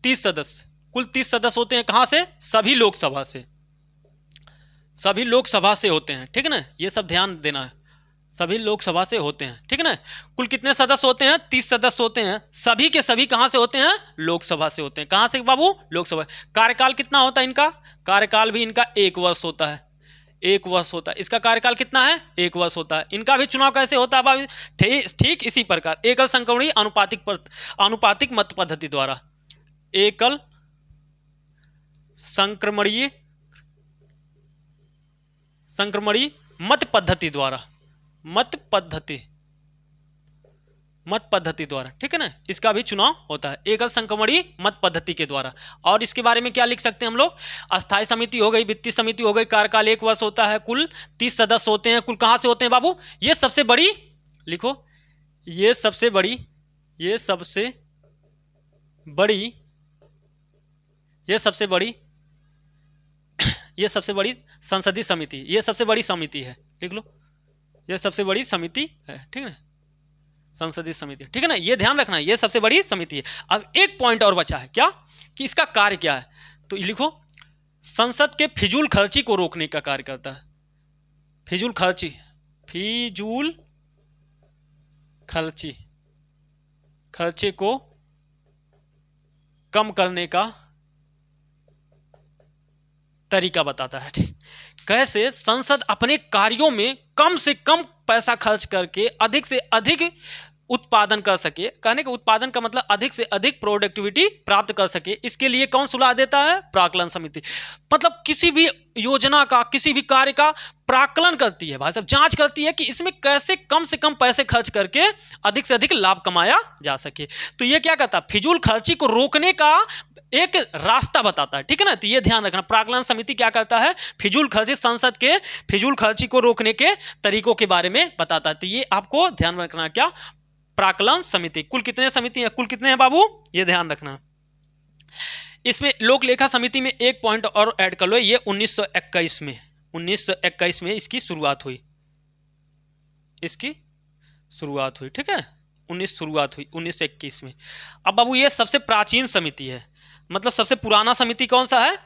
30 सदस्य, कुल 30 सदस्य होते हैं। कहां से? सभी लोकसभा से, सभी लोकसभा से होते हैं, ठीक है ना। ये सब ध्यान देना है, सभी लोकसभा से होते हैं, ठीक है ना। कुल कितने सदस्य होते हैं? 30 सदस्य होते हैं। सभी के सभी कहां से होते हैं? लोकसभा से होते हैं। कहां से बाबू? लोकसभा। कार्यकाल कितना होता है इनका? कार्यकाल भी इनका 1 वर्ष होता है, 1 वर्ष होता है। इसका कार्यकाल कितना है? 1 वर्ष होता है। इनका भी चुनाव कैसे होता है बाबू? ठीक इसी प्रकार एकल संक्रमणीय अनुपातिक मत पद्धति द्वारा, एकल संक्रमणीय मत पद्धति द्वारा, मत पद्धति द्वारा, ठीक है ना। इसका भी चुनाव होता है एकल संक्रमणीय मत पद्धति के द्वारा। और इसके बारे में क्या लिख सकते हैं हम लोग? अस्थायी समिति हो गई, वित्तीय समिति हो गई, कार्यकाल 1 वर्ष होता है, कुल 30 सदस्य होते हैं। कुल कहां से होते हैं बाबू? ये सबसे बड़ी, लिखो, ये सबसे बड़ी, ये सबसे बड़ी, ये सबसे बड़ी, ये सबसे बड़ी संसदीय समिति, ये सबसे बड़ी समिति है, लिख लो, ये सबसे बड़ी समिति है, ठीक है ना, संसदीय समिति, ठीक है ना। ये ध्यान रखना है, ये सबसे बड़ी समिति है। अब एक पॉइंट और बचा है, क्या? कि इसका कार्य क्या है? तो लिखो, संसद के फिजूल खर्ची को रोकने का कार्य करता है। फिजूल खर्ची, फिजूल खर्ची, खर्चे को कम करने का तरीका बताता है, ठीक। कैसे संसद अपने कार्यों में कम से कम पैसा खर्च करके अधिक से अधिक उत्पादन कर सके। कहने का उत्पादन का मतलब अधिक से अधिक प्रोडक्टिविटी प्राप्त कर सके। इसके लिए कौन सलाह देता है? प्राक्कलन समिति। मतलब किसी भी योजना का, किसी भी कार्य का प्राक्कलन करती है भाई साहब, जांच करती है कि इसमें कैसे कम से कम पैसे खर्च करके अधिक से अधिक लाभ कमाया जा सके। तो ये क्या करता है? फिजूल खर्ची को रोकने का एक रास्ता बताता है, ठीक है ना। तो ये ध्यान रखना, प्राक्कलन समिति क्या करता है? फिजूल खर्ची, संसद के फिजूल खर्ची को रोकने के तरीकों के बारे में बताता है। तो ये आपको ध्यान रखना, क्या? प्राक्कलन समिति। कुल कितने समिति है? कुल कितने हैं बाबू? ये ध्यान रखना। इसमें लोक लेखा समिति में एक पॉइंट और ऐड कर लो, ये 1921 में इसकी शुरुआत हुई, इसकी शुरुआत हुई, ठीक है। 1921 में। अब बाबू ये सबसे प्राचीन समिति है, मतलब सबसे पुराना समिति कौन सा है?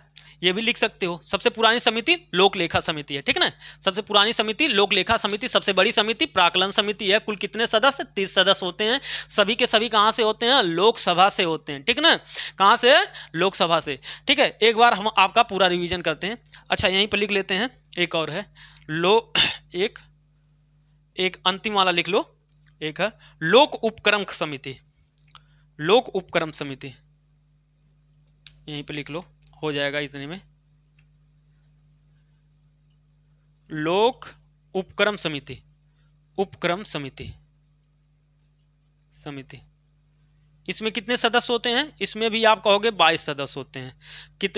ये भी लिख सकते हो। सबसे पुरानी समिति लोक लेखा समिति है, ठीक है ना। सबसे पुरानी समिति लोक लेखा समिति, सबसे बड़ी समिति प्राक्कलन समिति है। कुल कितने सदस्य? 30 सदस्य होते हैं। सभी के सभी कहां से होते हैं? लोकसभा से होते हैं, ठीक है ना। कहां से? लोकसभा से, ठीक है। एक बार हम आपका पूरा रिवीजन करते हैं। अच्छा, यहीं पर लिख लेते हैं, एक और है एक अंतिम वाला लिख लो, एक है लोक उपक्रम समिति। लोक उपक्रम समिति यहीं पे लिख लो, हो जाएगा इतने में। लोक उपक्रम समिति, उपक्रम समिति, समिति। इसमें कितने सदस्य होते हैं? इसमें भी आप कहोगे 22 सदस्य होते हैं।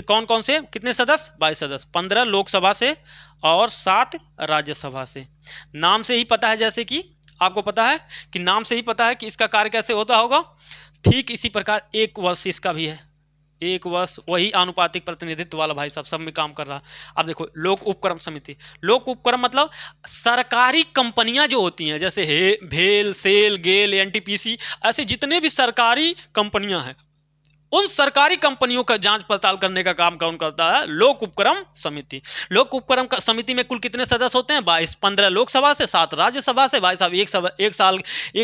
कौन कौन से? कितने सदस्य? 22 सदस्य। 15 लोकसभा से और 7 राज्यसभा से। नाम से ही पता है, जैसे कि आपको पता है कि नाम से ही पता है कि इसका कार्य कैसे होता होगा। ठीक इसी प्रकार 1 वर्ष इसका भी है, 1 वर्ष, वही आनुपातिक प्रतिनिधित्व वाला भाई साहब सब में काम कर रहा। अब देखो, लोक उपक्रम समिति। लोक उपक्रम मतलब सरकारी कंपनियां जो होती हैं, जैसे भेल, सेल, गेल, एनटीपीसी, ऐसे जितने भी सरकारी कंपनियां हैं, उन सरकारी कंपनियों का जांच पड़ताल करने का काम कौन करता है? लोक उपक्रम समिति। लोक उपक्रम समिति में कुल कितने सदस्य होते हैं? 22। 15 लोकसभा से, 7 राज्यसभा से। भाई साहब एक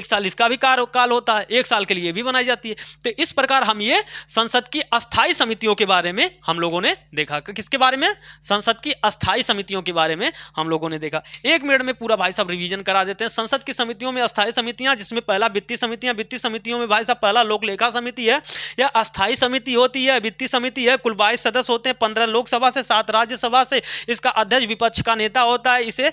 साल इसका भी कार्यकाल होता है, एक साल के लिए भी बनाई जाती है। तो इस प्रकार हम ये संसद की अस्थायी समितियों के बारे में हम लोगों ने देखा। किसके बारे में? संसद की अस्थायी समितियों के बारे में हम लोगों ने देखा। 1 मिनट में पूरा भाई साहब रिवीजन करा देते हैं। संसद की समितियों में अस्थायी समितियां, जिसमें पहला वित्तीय समितियां। वित्तीय समितियों में भाई साहब पहला लोक लेखा समिति है या अस्थायी समिति होती है, वित्तीय समिति है। कुल 22 सदस्य होते हैं, 15 लोकसभा से, 7 राज्यसभा से। इसका अध्यक्ष विपक्ष का नेता होता है। इसे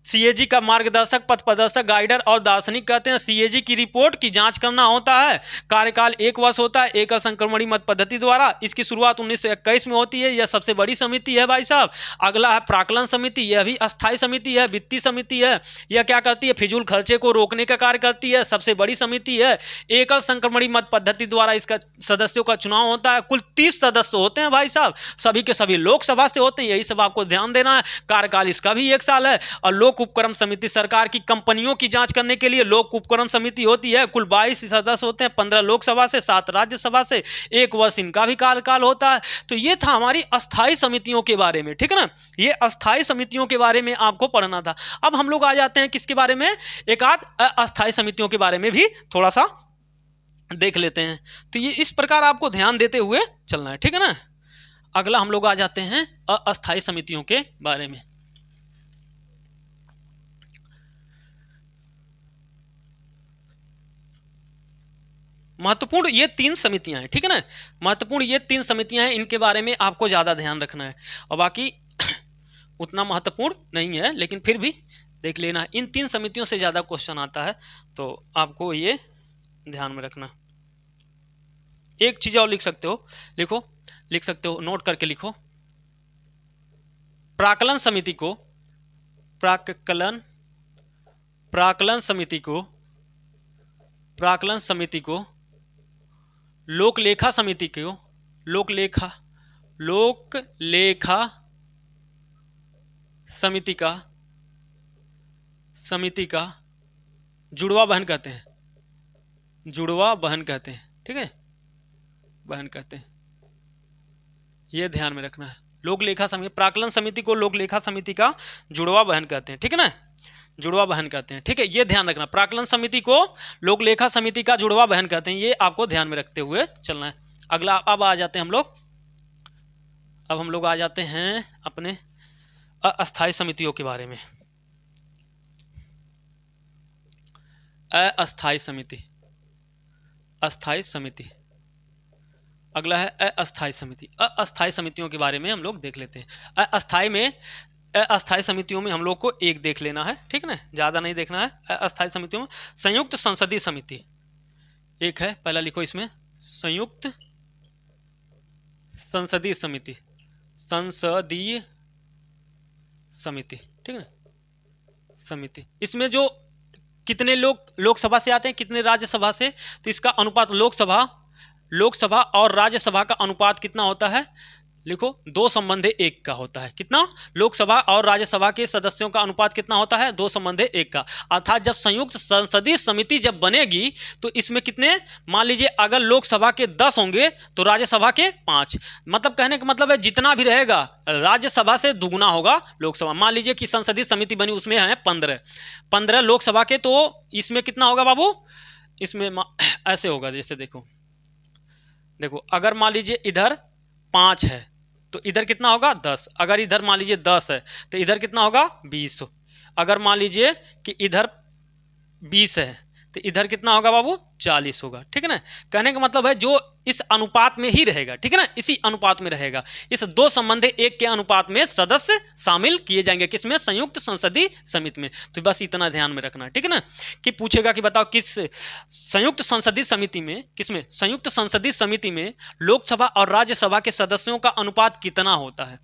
सीएजी का मार्गदर्शक, पथ प्रदर्शक, गाइडर और दार्शनिक कहते हैं। सीएजी की रिपोर्ट की जांच करना होता है। कार्यकाल 1 वर्ष होता है, एकल संक्रमणी मत पद्धति द्वारा। इसकी शुरुआत 1921 में होती है। यह सबसे बड़ी समिति है भाई साहब। अगला है प्राक्कलन समिति। यह भी अस्थायी समिति है, वित्तीय समिति है। यह क्या करती है? फिजूल खर्चे को रोकने का कार्य करती है, सबसे बड़ी समिति है। एकल संक्रमणी मत पद्धति द्वारा इसका सदस्यों का चुनाव होता है। कुल 30 सदस्य होते हैं भाई साहब, सभी के सभी लोकसभा से होते हैं। यही सब आपको ध्यान देना है। कार्यकाल इसका भी 1 साल है। और लोक उपक्रम समिति सरकार की कंपनियों की जांच करने के लिए लोक उपक्रम समिति होती है। कुल 22 सदस्य होते हैं, 15 लोकसभा से, 7 राज्यसभा से। 1 वर्ष इनका भी कार्यकाल होता है। तो ये था हमारी अस्थायी समितियों के बारे में, ठीक है ना। ये अस्थायी समितियों के बारे में आपको पढ़ना था। अब हम लोग आ जाते हैं किसके बारे में? एक आध अस्थायी समितियों के बारे में भी थोड़ा सा देख लेते हैं। तो ये इस प्रकार आपको ध्यान देते हुए चलना है, ठीक है ना। अगला हम लोग आ जाते हैं अस्थायी समितियों के बारे में। महत्वपूर्ण ये 3 समितियां हैं, ठीक है ना। महत्वपूर्ण ये 3 समितियां हैं, इनके बारे में आपको ज्यादा ध्यान रखना है। और बाकी उतना महत्वपूर्ण नहीं है, लेकिन फिर भी देख लेना है। इन 3 समितियों से ज्यादा क्वेश्चन आता है, तो आपको ये ध्यान में रखना। एक चीज और लिख सकते हो, लिख सकते हो, नोट करके लिखो। प्राक्कलन समिति को प्राक्कलन समिति को लोक लेखा समिति का जुड़वा बहन कहते हैं। ठीक है, बहन कहते हैं। ये ध्यान में रखना है। लोक लेखा समिति, प्राक्कलन समिति को लोक लेखा समिति का जुड़वा बहन कहते हैं, ठीक है ना। जुड़वा बहन कहते हैं, ठीक है, ये ध्यान रखना। प्राक्कलन समिति को लोक लेखा समिति का जुड़वा बहन कहते हैं, ये आपको ध्यान में रखते हुए चलना है। अगला अब आ जाते हैं हम लोग आ जाते हैं अपने अस्थायी समितियों के बारे में। अस्थायी समिति। अगला है अस्थायी समिति। अस्थायी समितियों के बारे में हम लोग देख लेते हैं। अस्थायी समितियों में हम लोग को एक देख लेना है, ठीक है ना, ज्यादा नहीं देखना है। अस्थायी समितियों में संयुक्त संसदीय समिति एक है, पहला लिखो इसमें, संयुक्त संसदीय समिति, ठीक है ना, समिति। इसमें जो कितने लोग लोकसभा से आते हैं, कितने राज्यसभा से, तो इसका अनुपात लोकसभा और राज्यसभा का अनुपात कितना होता है? लिखो 2:1 का होता है। कितना? लोकसभा और राज्यसभा के सदस्यों का अनुपात कितना होता है? 2:1 का। अर्थात जब संयुक्त संसदीय समिति जब बनेगी तो इसमें कितने, मान लीजिए अगर लोकसभा के 10 होंगे तो राज्यसभा के 5। मतलब कहने का मतलब है जितना भी रहेगा राज्यसभा से दुगुना होगा लोकसभा। मान लीजिए कि संसदीय समिति बनी, उसमें है 15 लोकसभा के, तो इसमें कितना होगा बाबू? इसमें ऐसे होगा, जैसे देखो अगर मान लीजिए इधर 5 है तो इधर कितना होगा? 10। अगर इधर मान लीजिए 10 है तो इधर कितना होगा? 20। अगर मान लीजिए कि इधर 20 है तो इधर कितना होगा बाबू? 40 होगा, ठीक है ना। कहने का मतलब है जो इस अनुपात में ही रहेगा, ठीक है ना, इसी अनुपात में रहेगा। इस 2:1 के अनुपात में सदस्य शामिल किए जाएंगे, किसमें? संयुक्त संसदीय समिति में। तो बस इतना ध्यान में रखना, ठीक है ना। कि पूछेगा कि बताओ किस संयुक्त संसदीय समिति में, किसमें? संयुक्त संसदीय समिति में लोकसभा और राज्यसभा के सदस्यों का अनुपात कितना होता है,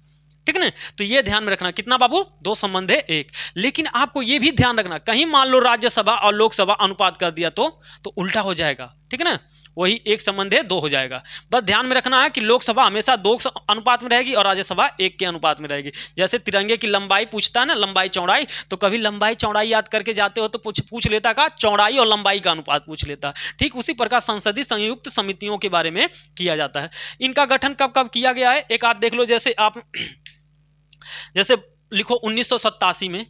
ठीक है ना। तो ये ध्यान में रखना, कितना बाबू? 2:1। लेकिन आपको ये भी ध्यान रखना, कहीं मान लो राज्यसभा और लोकसभा अनुपात कर दिया तो उल्टा हो जाएगा, ठीक है ना, वही 1:2 हो जाएगा। बस ध्यान में रखना है कि लोकसभा हमेशा 2 अनुपात में रहेगी और राज्यसभा 1 के अनुपात में रहेगी। जैसे तिरंगे की लंबाई पूछता है ना, लंबाई चौड़ाई, तो कभी लंबाई चौड़ाई याद करके जाते हो तो पूछ लेता का चौड़ाई और लंबाई का अनुपात पूछ लेता। ठीक उसी प्रकार संसदीय संयुक्त समितियों के बारे में किया जाता है। इनका गठन कब कब किया गया है, एक आध देख लो। जैसे आप जैसे लिखो 1987 में,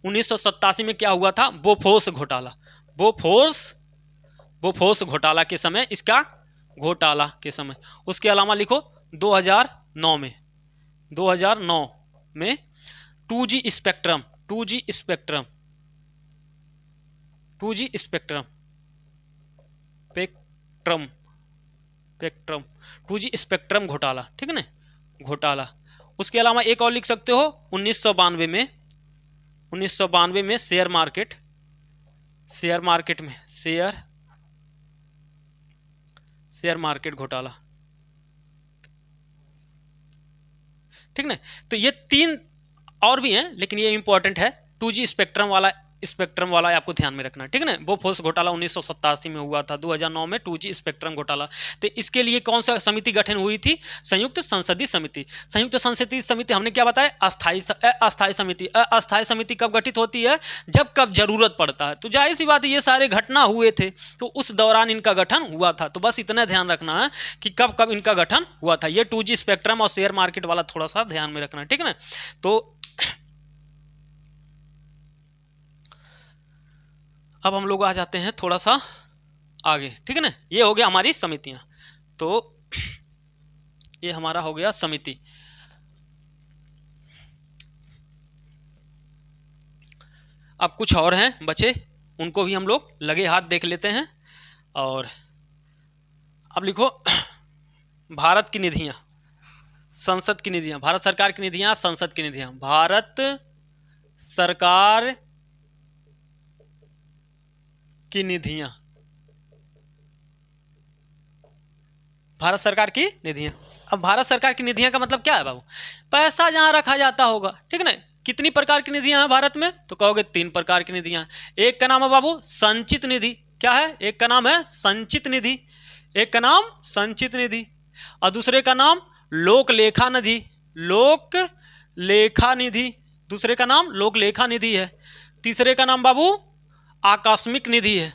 1987 में क्या हुआ था, बोफोर्स घोटाला। बोफोर्स घोटाला के समय, इसका घोटाला के समय। उसके अलावा लिखो 2009 में 2G स्पेक्ट्रम 2G स्पेक्ट्रम घोटाला, ठीक है ना, घोटाला। उसके अलावा एक और लिख सकते हो 1992 में शेयर मार्केट घोटाला, ठीक ना। तो ये 3 और भी हैं, लेकिन ये इंपॉर्टेंट है। 2G स्पेक्ट्रम वाला आपको ध्यान में रखना है, ठीक है ना। बोफोर्स घोटाला 1987 में हुआ था, 2009 में 2G स्पेक्ट्रम घोटाला। तो इसके लिए कौन सा समिति गठन हुई थी, संयुक्त संसदीय समिति। संयुक्त संसदीय समिति हमने क्या बताया, अस्थायी समिति। अस्थायी समिति कब गठित होती है, जब कब जरूरत पड़ता है। तो जाहिर सी बात है, ये सारे घटना हुए थे तो उस दौरान इनका गठन हुआ था। तो बस इतना ध्यान रखना है कि कब कब इनका गठन हुआ था। ये 2G स्पेक्ट्रम और शेयर मार्केट वाला थोड़ा सा ध्यान में रखना है, ठीक है ना। तो अब हम लोग आ जाते हैं थोड़ा सा आगे, ठीक है ना। ये हो गया हमारी समितियां। तो ये हमारा हो गया समिति। अब कुछ और हैं बचे, उनको भी हम लोग लगे हाथ देख लेते हैं। और अब लिखो भारत की निधियां, संसद की निधियां, भारत सरकार की निधियां, संसद की निधियां। भारत सरकार की निधियां, भारत सरकार की निधियां। अब भारत सरकार की निधियां का मतलब क्या है बाबू, पैसा जहां रखा जाता होगा, ठीक है ना। कितनी प्रकार की निधियां हैं भारत में, तो कहोगे 3 प्रकार की निधियां। एक का नाम है बाबू संचित निधि, क्या है, एक का नाम है संचित निधि, एक का नाम संचित निधि, और दूसरे का नाम लोक लेखा निधि, दूसरे का नाम लोक लेखा निधि है। तीसरे का नाम बाबू आकस्मिक निधि है,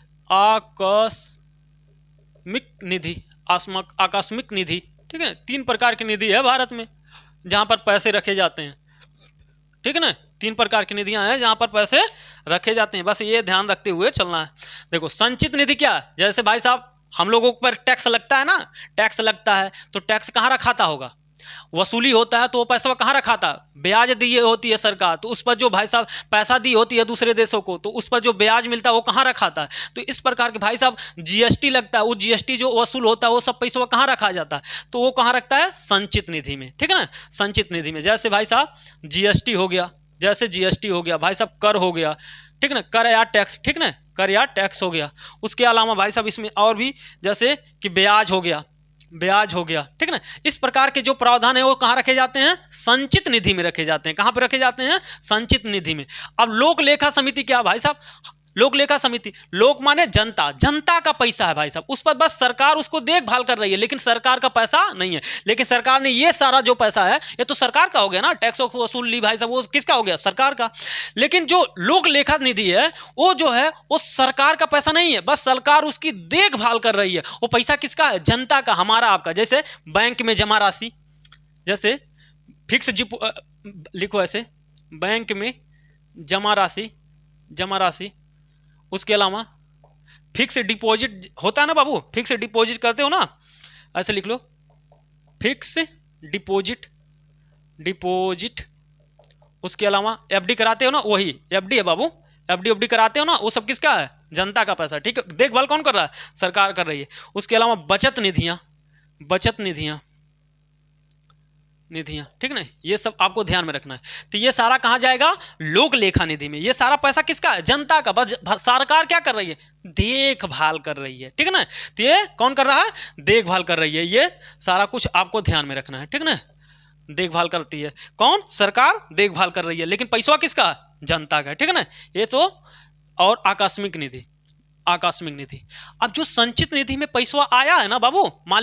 आकस्मिक निधि, ठीक है। 3 प्रकार की निधि है भारत में जहां पर पैसे रखे जाते हैं, ठीक है ना। 3 प्रकार की निधियां हैं जहां पर पैसे रखे जाते हैं, बस ये ध्यान रखते हुए चलना है। देखो संचित निधि क्या है, जैसे भाई साहब हम लोगों पर टैक्स लगता है ना, टैक्स लगता है तो टैक्स कहाँ रखाता होगा, वसूली होता है तो वो पैसा कहाँ रखा था, ब्याज दी होती है सरकार, तो उस पर जो भाई साहब पैसा दी होती है दूसरे देशों को, तो उस पर जो ब्याज मिलता है वो कहाँ रखा था। तो इस प्रकार के भाई साहब जीएसटी लगता है, वो जीएसटी जो वसूल होता है वो सब पैसा कहाँ रखा जाता है, तो वो कहाँ रखता है, संचित निधि में, ठीक है ना। संचित निधि में जैसे भाई साहब जीएसटी हो गया, भाई साहब कर हो गया, ठीक है ना, कर या टैक्स, ठीक है ना, कर या टैक्स हो गया। उसके अलावा भाई साहब इसमें और भी जैसे कि ब्याज हो गया, ठीक है ना। इस प्रकार के जो प्रावधान है वो कहाँ रखे जाते हैं, संचित निधि में रखे जाते हैं। कहाँ पे रखे जाते हैं, संचित निधि में। अब लोक लेखा समिति क्या भाई साहब, लोक लेखा समिति, लोक माने जनता, जनता का पैसा है भाई साहब, उस पर बस सरकार उसको देखभाल कर रही है, लेकिन सरकार का पैसा नहीं है। लेकिन सरकार ने ये सारा जो पैसा है ये तो सरकार का हो गया ना, टैक्स वसूल ली भाई साहब, वो किसका हो गया, सरकार का। लेकिन जो लोक लेखा निधि है वो जो है वो सरकार का पैसा नहीं है, बस सरकार उसकी देखभाल कर रही है। वो पैसा किसका है, जनता का, हमारा आपका। जैसे बैंक में जमा राशि, जैसे फिक्स लिखो ऐसे, बैंक में जमा राशि। उसके अलावा फिक्स डिपॉजिट होता है ना बाबू, फिक्स डिपॉजिट करते हो ना, ऐसे लिख लो, फिक्स डिपॉजिट। उसके अलावा एफडी कराते हो ना, वही एफडी है बाबू, एफडी कराते हो ना, वो सब किसका है, जनता का पैसा, ठीक है। देखभाल कौन कर रहा है, सरकार कर रही है। उसके अलावा बचत निधियां, ठीक ना, ये सब आपको ध्यान में रखना है। तो ये सारा कहाँ जाएगा, लोक लेखा निधि में। ये सारा पैसा किसका है, जनता का। बस सरकार क्या कर रही है, देखभाल कर रही है, ठीक है ना। तो ये कौन कर रहा है, देखभाल कर रही है। ये सारा कुछ आपको ध्यान में रखना है, ठीक ना। देखभाल करती है कौन, सरकार देखभाल कर रही है, लेकिन पैसा किसका, जनता का, ठीक है ना। ये तो और आकस्मिक निधि, आकस्मिक निधि। अब जो संचित निधि में पैसा आया है ना बाबू, मान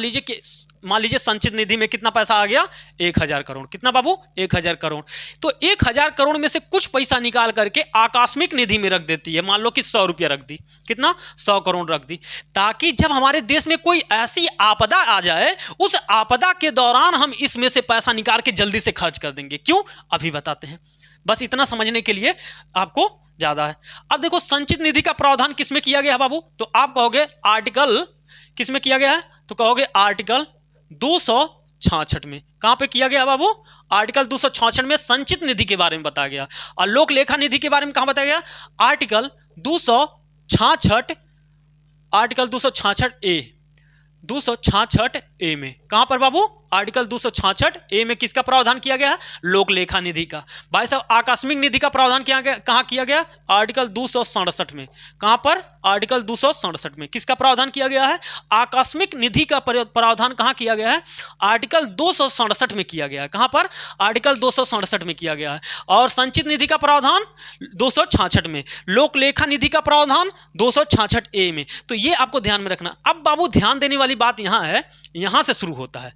लीजिए संचित निधि में कितना पैसा आ गया, 1000 करोड़। कितना बाबू, 1000 करोड़। तो 1000 करोड़ में से कुछ पैसा निकाल करके आकस्मिक निधि में रख देती है। मान लो कि 100 रुपया रख दी, कितना, 100 करोड़ रख दी, ताकि जब हमारे देश में कोई ऐसी आपदा आ जाए, उस आपदा के दौरान हम इसमें से पैसा निकाल के जल्दी से खर्च कर देंगे। क्यों, अभी बताते हैं। बस इतना समझने के लिए आपको ज्यादा है। अब देखो संचित निधि का प्रावधान किसमें किया गया है बाबू, तो आप कहोगे आर्टिकल किसमें किया गया है, तो कहोगे आर्टिकल 266 में। कहां पे किया गया बाबू, आर्टिकल 266 में संचित निधि के बारे में बताया गया। और लोक लेखा निधि के बारे में कहां बताया गया, आर्टिकल 266, आर्टिकल 266 ए में। कहां पर बाबू, आर्टिकल 266 ए में किसका प्रावधान किया गया है, लोक लेखा निधि का। भाई साहब आकस्मिक निधि का प्रावधान किया गया, कहां किया गया, आर्टिकल 267 में। कहां पर, आर्टिकल 267 में। किसका प्रावधान किया गया है, आकस्मिक निधि का प्रावधान कहां किया गया है, आर्टिकल 267 में किया गया है। कहां पर, आर्टिकल 267 में किया गया है। और संचित निधि का प्रावधान 266 में, लोक लेखा निधि का प्रावधान 266 ए में। तो ये आपको ध्यान में रखना। अब बाबू ध्यान देने वाली बात यहां है, यहां से शुरू होता है।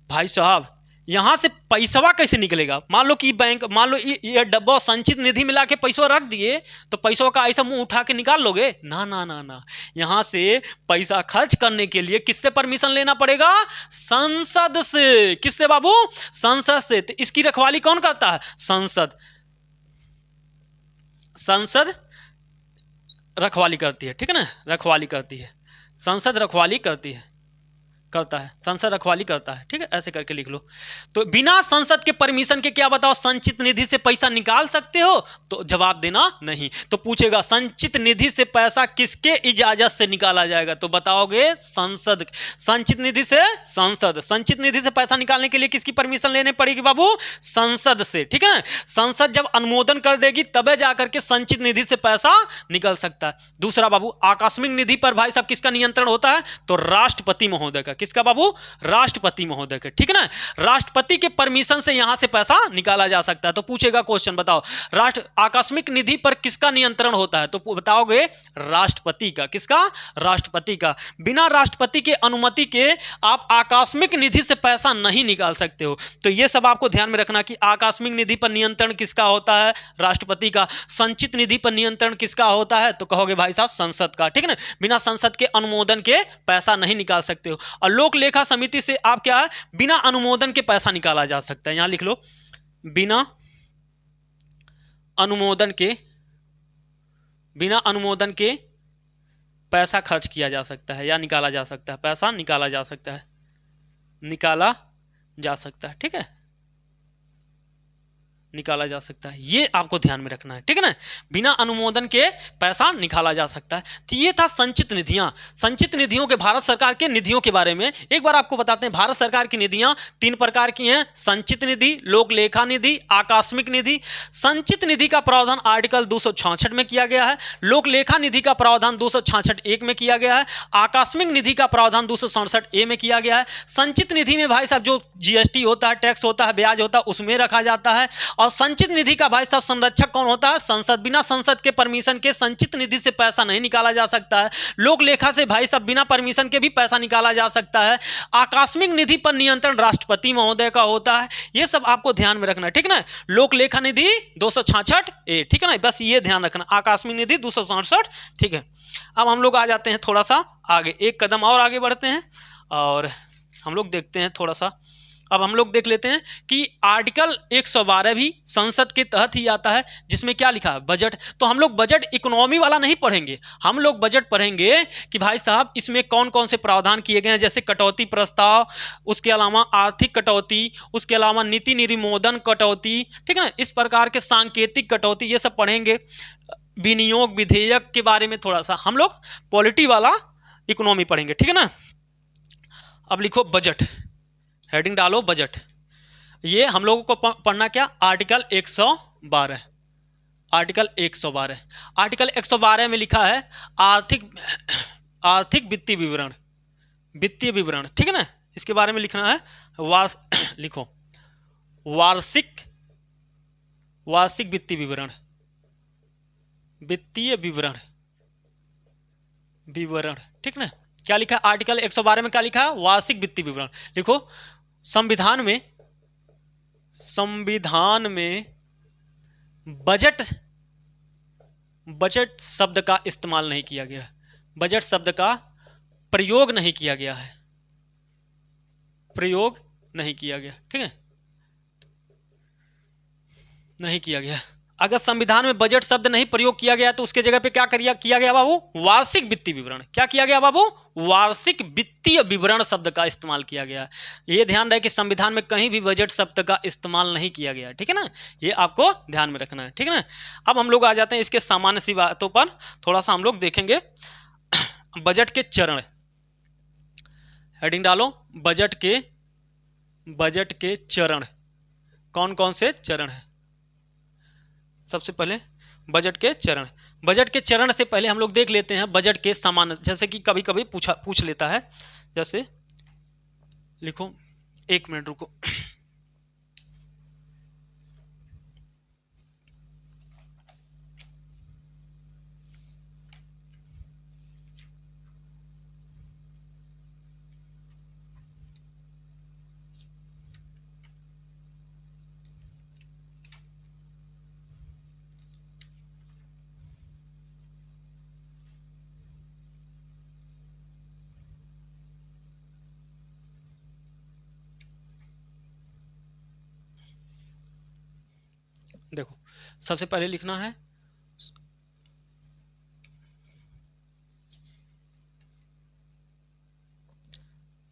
भाई साहब यहां से पैसवा कैसे निकलेगा, मान लो कि बैंक, मान लो ये डब्बा संचित निधि मिला के पैसा रख दिए, तो पैसों का ऐसा मुंह उठा के निकाल लोगे, ना ना ना ना। यहां से पैसा खर्च करने के लिए किससे परमिशन लेना पड़ेगा, संसद से। किससे बाबू, संसद से। तो इसकी रखवाली कौन करता है, संसद। संसद रखवाली करती है, ठीक है ना, रखवाली करती है, संसद रखवाली करता है, संसद रखवाली करता है, ठीक है, ऐसे करके लिख लो। तो बिना संसद के परमिशन के क्या बताओ, संचित निधि से पैसा निकाल सकते हो, तो जवाब देना नहीं। तो पूछेगा संचित निधि से पैसा किसके इजाजत से निकाला जाएगा, तो बताओगे संसद। संचित निधि से संसद, संचित निधि से पैसा निकालने के लिए किसकी परमिशन लेने पड़ेगी बाबू, संसद से, ठीक है ना। संसद जब अनुमोदन कर देगी तबे जाकर के संचित निधि से पैसा निकल सकता है। दूसरा बाबू, आकस्मिक निधि पर भाई साहब किसका नियंत्रण होता है, तो राष्ट्रपति महोदय का। किसका बाबू, राष्ट्रपति महोदय के, ठीक है ना। राष्ट्रपति के परमिशन से यहां से पैसा निकाला जा सकता है। तो पूछेगा क्वेश्चन, बताओ आकस्मिक निधि पर किसका नियंत्रण होता है, तो बताओगे राष्ट्रपति का। किसका, राष्ट्रपति का। बिना राष्ट्रपति के अनुमति के आप आकस्मिक निधि से पैसा नहीं निकाल सकते हो। तो यह सब आपको ध्यान में रखना कि आकस्मिक निधि पर नियंत्रण किसका होता है, राष्ट्रपति का। संचित निधि पर नियंत्रण किसका होता है, तो कहोगे भाई साहब संसद का, ठीक है ना। बिना संसद के अनुमोदन के पैसा नहीं निकाल सकते हो। और लोक लेखा समिति से आप क्या है, बिना अनुमोदन के पैसा निकाला जा सकता है। यहां लिख लो, बिना अनुमोदन के पैसा खर्च किया जा सकता है या निकाला जा सकता है, पैसा निकाला जा सकता है, ठीक है, निकाला जा सकता है। ये आपको ध्यान में रखना है, ठीक है ना। बिना अनुमोदन के पैसा निकाला जा सकता है। तो ये था संचित निधियां। संचित निधियों के, भारत सरकार के निधियों के बारे में एक बार आपको बताते हैं। भारत सरकार की निधियां 3 प्रकार की हैं, संचित निधि, लोक लेखा निधि, आकस्मिक निधि। संचित निधि का प्रावधान आर्टिकल 266 में किया गया है। लोक लेखा निधि का प्रावधान 266(1) में किया गया है। आकस्मिक निधि का प्रावधान 267(a) में किया गया है। संचित निधि में भाई साहब जो जीएसटी होता है, टैक्स होता है, ब्याज होता है, उसमें रखा जाता है। और संचित निधि का भाई साहब संरक्षक कौन होता है, संसद। बिना संसद के परमिशन के संचित निधि से पैसा नहीं निकाला जा सकता है। लोक लेखा से भाई साहब बिना परमिशन के भी पैसा निकाला जा सकता है। आकस्मिक निधि पर नियंत्रण राष्ट्रपति महोदय का होता है। यह सब आपको ध्यान में रखना है, ठीक ना। लोक लेखा निधि 266(a), ठीक है ना, बस ये ध्यान रखना। आकस्मिक निधि 267, ठीक है। अब हम लोग आ जाते हैं थोड़ा सा आगे, एक कदम और आगे बढ़ते हैं और हम लोग देखते हैं थोड़ा सा। अब हम लोग देख लेते हैं कि आर्टिकल 112 भी संसद के तहत ही आता है, जिसमें क्या लिखा है, बजट। तो हम लोग बजट इकोनॉमी वाला नहीं पढ़ेंगे, हम लोग बजट पढ़ेंगे कि भाई साहब इसमें कौन कौन से प्रावधान किए गए हैं, जैसे कटौती प्रस्ताव, उसके अलावा आर्थिक कटौती, उसके अलावा नीति निरिमोदन कटौती, ठीक है ना, इस प्रकार के सांकेतिक कटौती, ये सब पढ़ेंगे। विनियोग विधेयक के बारे में थोड़ा सा हम लोग पॉलिटी वाला इकोनॉमी पढ़ेंगे, ठीक है ना। अब लिखो बजट, हेडिंग डालो बजट। ये हम लोगों को पढ़ना क्या, आर्टिकल 112। आर्टिकल 112, आर्टिकल 112 में लिखा है आर्थिक वित्तीय विवरण, वित्तीय विवरण, ठीक है ना। इसके बारे में लिखना है लिखो वार्षिक वित्तीय विवरण, वित्तीय विवरण, विवरण, ठीक ना। क्या लिखा है आर्टिकल 112 में, क्या लिखा है? वार्षिक वित्तीय विवरण। लिखो संविधान में बजट शब्द का इस्तेमाल नहीं किया गया है, बजट शब्द का प्रयोग नहीं किया गया है, प्रयोग नहीं किया गया, ठीक है, नहीं किया गया। अगर संविधान में बजट शब्द नहीं प्रयोग किया गया तो उसके जगह पे क्या किया गया बाबू? वार्षिक वित्तीय विवरण। क्या किया गया बाबू? वार्षिक वित्तीय विवरण शब्द का इस्तेमाल किया गया। ये ध्यान रहे कि संविधान में कहीं भी बजट शब्द का इस्तेमाल नहीं किया गया, ठीक है ना, ये आपको ध्यान में रखना है, ठीक है ना। अब हम लोग आ जाते हैं इसके सामान्य सी बातों पर, थोड़ा सा हम लोग देखेंगे। बजट के चरण, हेडिंग डालो, बजट के चरण, कौन कौन से चरण है? सबसे पहले बजट के चरण। बजट के चरण से पहले हम लोग देख लेते हैं बजट के सामान्य, जैसे कि कभी कभी पूछ लेता है। जैसे लिखो, 1 मिनट रुको। देखो सबसे पहले लिखना है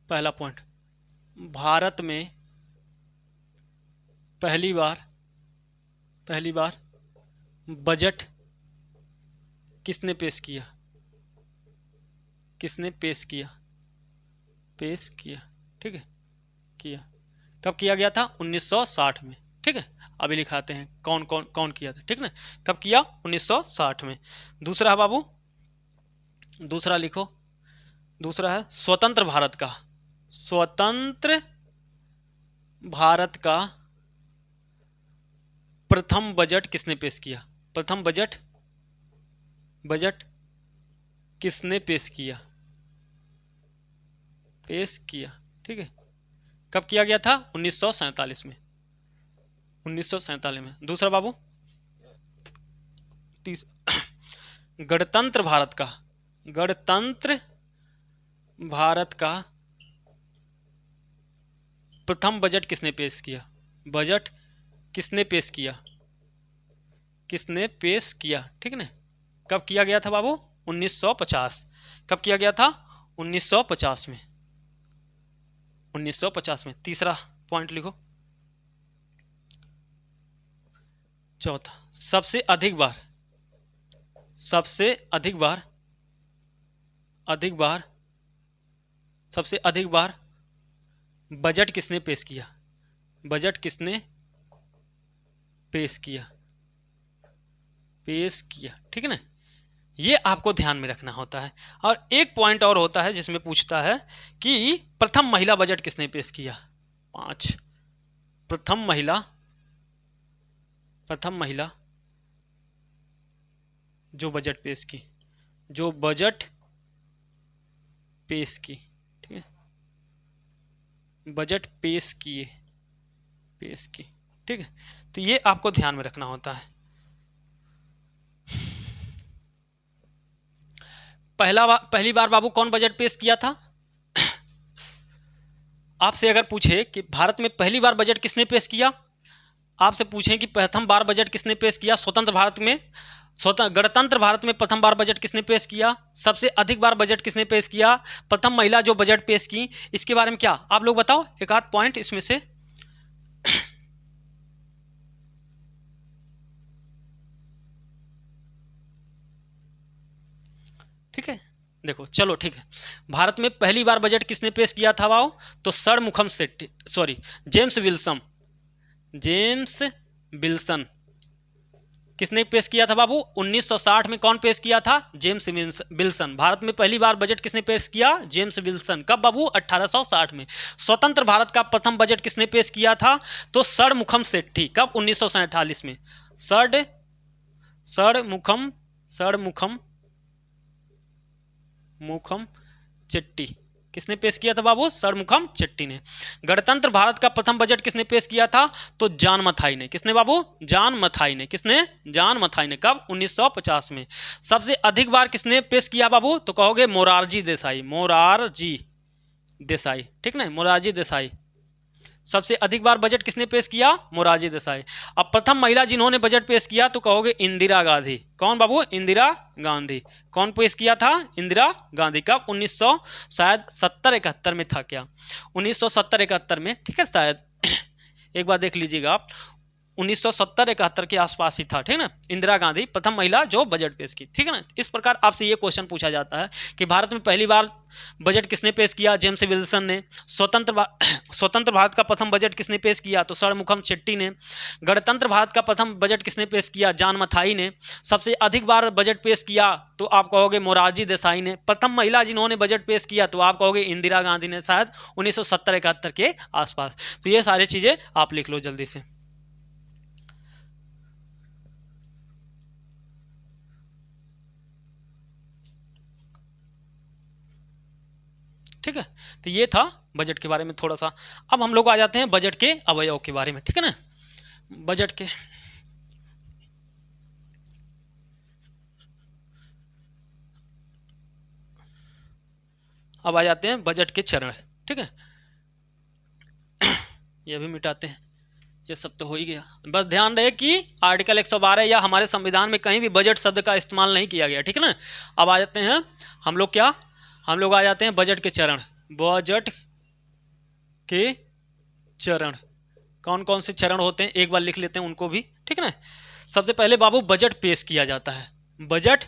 पहला पॉइंट, भारत में पहली बार बजट किसने पेश किया? किसने पेश किया? ठीक है, किया। कब किया गया था? 1960 में, ठीक है। अभी लिखाते हैं कौन किया था, ठीक ना। कब किया? 1960 में। दूसरा है बाबू, दूसरा लिखो, दूसरा है स्वतंत्र भारत का प्रथम बजट किसने पेश किया? प्रथम बजट किसने पेश किया? ठीक है। कब किया गया था? 1947 में, 1947 में। दूसरा बाबू, गणतंत्र भारत का प्रथम बजट किसने पेश किया? बजट किसने पेश किया, ठीक है ना। कब किया गया था बाबू? 1950। कब किया गया था? 1950 में, 1950 में। तीसरा पॉइंट लिखो, चौथा, सबसे अधिक बार बजट किसने पेश किया? ठीक है ना। ये आपको ध्यान में रखना होता है। और एक पॉइंट और होता है जिसमें पूछता है कि प्रथम महिला बजट किसने पेश किया? 5, प्रथम महिला जो बजट पेश की, ठीक है, बजट पेश की, ठीक है। तो ये आपको ध्यान में रखना होता है। पहली बार बाबू कौन बजट पेश किया था? आपसे अगर पूछे कि भारत में पहली बार बजट किसने पेश किया, आपसे पूछें कि प्रथम बार बजट किसने पेश किया, गणतंत्र भारत में प्रथम बार बजट किसने पेश किया, सबसे अधिक बार बजट किसने पेश किया, प्रथम महिला जो बजट पेश की, इसके बारे में क्या आप लोग बताओ, एक आध पॉइंट इसमें से। ठीक है, देखो चलो ठीक है। भारत में पहली बार बजट किसने पेश किया था वाओ? तो जेम्स विल्सन किसने पेश किया था बाबू? 1960 में। कौन पेश किया था? James Wilson. भारत में पहली बार बजट किसने पेश किया? James Wilson. कब बाबू? 1860 में। स्वतंत्र भारत का प्रथम बजट किसने पेश किया था? तो षणमुखम सेठी। कब? 1947 में। षणमुखम मुखम चेट्टी। किसने पेश किया था बाबू? षणमुखम चेट्टी ने। गणतंत्र भारत का प्रथम बजट किसने पेश किया था? तो जॉन मथाई ने। किसने बाबू? जॉन मथाई ने। किसने? जॉन मथाई ने। कब? 1950 में। सबसे अधिक बार किसने पेश किया बाबू? तो कहोगे मोरारजी देसाई। मोरारजी देसाई, ठीक ना, मोरारजी देसाई। सबसे अधिक बार बजट किसने पेश किया? मोरारजी देसाई। अब प्रथम महिला जिन्होंने बजट पेश किया तो कहोगे इंदिरा गांधी। कौन बाबू? इंदिरा गांधी। कौन पेश किया था? इंदिरा गांधी। कब? 1900 शायद 70-71 में था क्या? 1970-71 में, ठीक है शायद। एक बार देख लीजिएगा आप, 1970-71 के आसपास ही था, ठीक है ना। इंदिरा गांधी प्रथम महिला जो बजट पेश की, ठीक है ना। इस प्रकार आपसे ये क्वेश्चन पूछा जाता है कि भारत में पहली बार बजट किसने पेश किया? जेम्स विल्सन ने। स्वतंत्र भारत का प्रथम बजट किसने पेश किया? तो षणमुखम चेट्टी ने। गणतंत्र भारत का प्रथम बजट किसने पेश किया? जॉन मथाई ने। सबसे अधिक बार बजट पेश किया तो आप कहोगे मोरारजी देसाई ने। प्रथम महिला जिन्होंने बजट पेश किया तो आप कहोगे इंदिरा गांधी ने, शायद 1970-71 के आसपास। तो ये सारी चीजें आप लिख लो जल्दी से। ठीक है, तो ये था बजट के बारे में थोड़ा सा। अब हम लोग आ जाते हैं बजट के अवयव के बारे में, ठीक है ना। बजट के अब आ जाते हैं बजट के चरण, ठीक है। ये भी मिटाते हैं, ये सब तो हो ही गया। बस ध्यान रहे कि आर्टिकल 112 या हमारे संविधान में कहीं भी बजट शब्द का इस्तेमाल नहीं किया गया, ठीक है ना। अब आ जाते हैं हम लोग क्या, हम लोग आ जाते हैं बजट के चरण। बजट के चरण कौन कौन से चरण होते हैं एक बार लिख लेते हैं उनको भी, ठीक है ना। सबसे पहले बाबू बजट पेश किया जाता है। बजट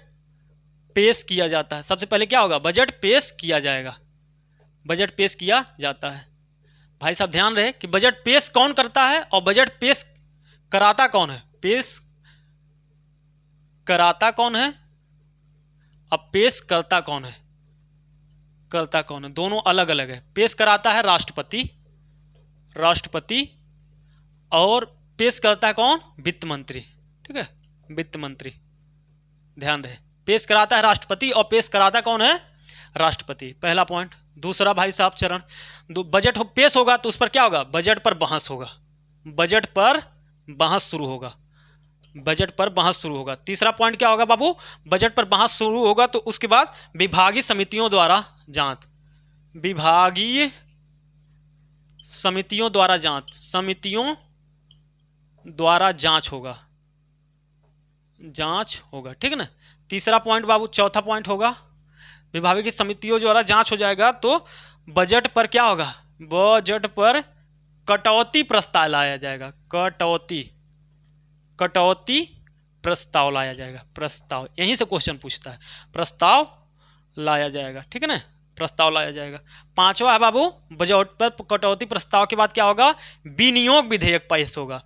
पेश किया जाता है। सबसे पहले क्या होगा? बजट पेश किया जाएगा। बजट पेश किया जाता है। भाई साहब ध्यान रहे कि बजट पेश कौन करता है और बजट पेश कराता कौन है। पेश कराता कौन है, अब पेश करता कौन है। करता कौन है, दोनों अलग अलग है। पेश कराता है राष्ट्रपति, राष्ट्रपति, और पेश करता है कौन? वित्त मंत्री, ठीक है, वित्त मंत्री। ध्यान रहे, पेश कराता है राष्ट्रपति और पेश कराता कौन है? राष्ट्रपति। पहला पॉइंट। दूसरा भाई साहब चरण, बजट पेश होगा तो उस पर क्या होगा? बजट पर बहस होगा। बजट पर बहस शुरू होगा। बजट पर बहस शुरू होगा। तीसरा पॉइंट क्या होगा बाबू? बजट पर बहस शुरू होगा तो उसके बाद विभागीय समितियों द्वारा जांच, विभागीय समितियों द्वारा जांच, समितियों द्वारा जांच होगा, जांच होगा, ठीक है ना। तीसरा पॉइंट बाबू, चौथा पॉइंट होगा विभागीय समितियों द्वारा जांच हो जाएगा तो बजट पर क्या होगा? बजट पर कटौती प्रस्ताव लाया जाएगा। कटौती, कटौती प्रस्ताव लाया जाएगा। प्रस्ताव, यहीं से क्वेश्चन पूछता है, प्रस्ताव लाया जाएगा, ठीक है ना, प्रस्ताव लाया जाएगा। पांचवा है बाबू, बजट पर कटौती प्रस्ताव के बाद क्या होगा? विनियोग विधेयक पेश होगा।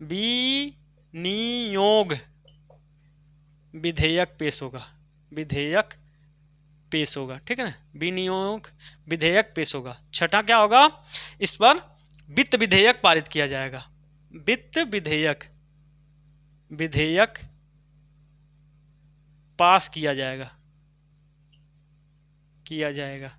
विनियोग विधेयक पेश होगा। विधेयक पेश होगा, ठीक है ना, विनियोग विधेयक पेश होगा। छठा क्या होगा? इस पर वित्त विधेयक पारित किया जाएगा। वित्त विधेयक, विधेयक पास किया जाएगा, किया जाएगा,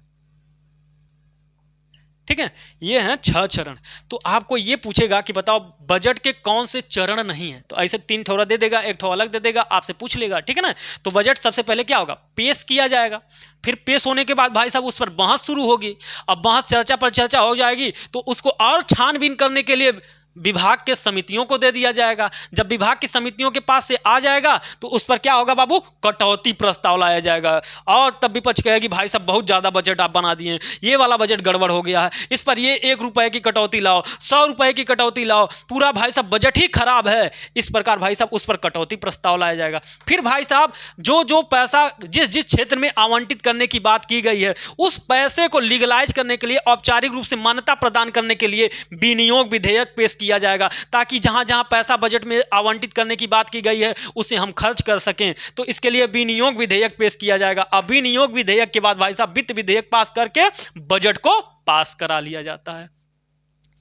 ठीक है। ये हैं 6 चरण। तो आपको ये पूछेगा कि बताओ बजट के कौन से चरण नहीं है, तो ऐसे 3 ठोरा दे देगा, 1 ठो अलग दे देगा, आपसे पूछ लेगा, ठीक है ना। तो बजट सबसे पहले क्या होगा? पेश किया जाएगा। फिर पेश होने के बाद भाई साहब उस पर बहस शुरू होगी। अब बहस चर्चा पर चर्चा हो जाएगी तो उसको और छानबीन करने के लिए विभाग के समितियों को दे दिया जाएगा। जब विभाग की समितियों के पास से आ जाएगा तो उस पर क्या होगा बाबू? कटौती प्रस्ताव लाया जाएगा। और तब विपक्ष कहेगी भाई साहब बहुत ज़्यादा बजट आप बना दिए, ये वाला बजट गड़बड़ हो गया है, इस पर ये 1 रुपए की कटौती लाओ, 100 रुपए की कटौती लाओ, पूरा भाई साहब बजट ही खराब है। इस प्रकार भाई साहब उस पर कटौती प्रस्ताव लाया जाएगा। फिर भाई साहब जो जो पैसा जिस जिस क्षेत्र में आवंटित करने की बात की गई है उस पैसे को लीगलाइज करने के लिए, औपचारिक रूप से मान्यता प्रदान करने के लिए विनियोग विधेयक पेश किया जाएगा, ताकि जहां जहां पैसा बजट में आवंटित करने की बात की गई है उसे हम खर्च कर सकें। तो इसके लिए विनियोग विधेयक पेश किया जाएगा। अब विनियोग विधेयक के बाद भाई साहब वित्त विधेयक पास करके बजट को पास करा लिया जाता है।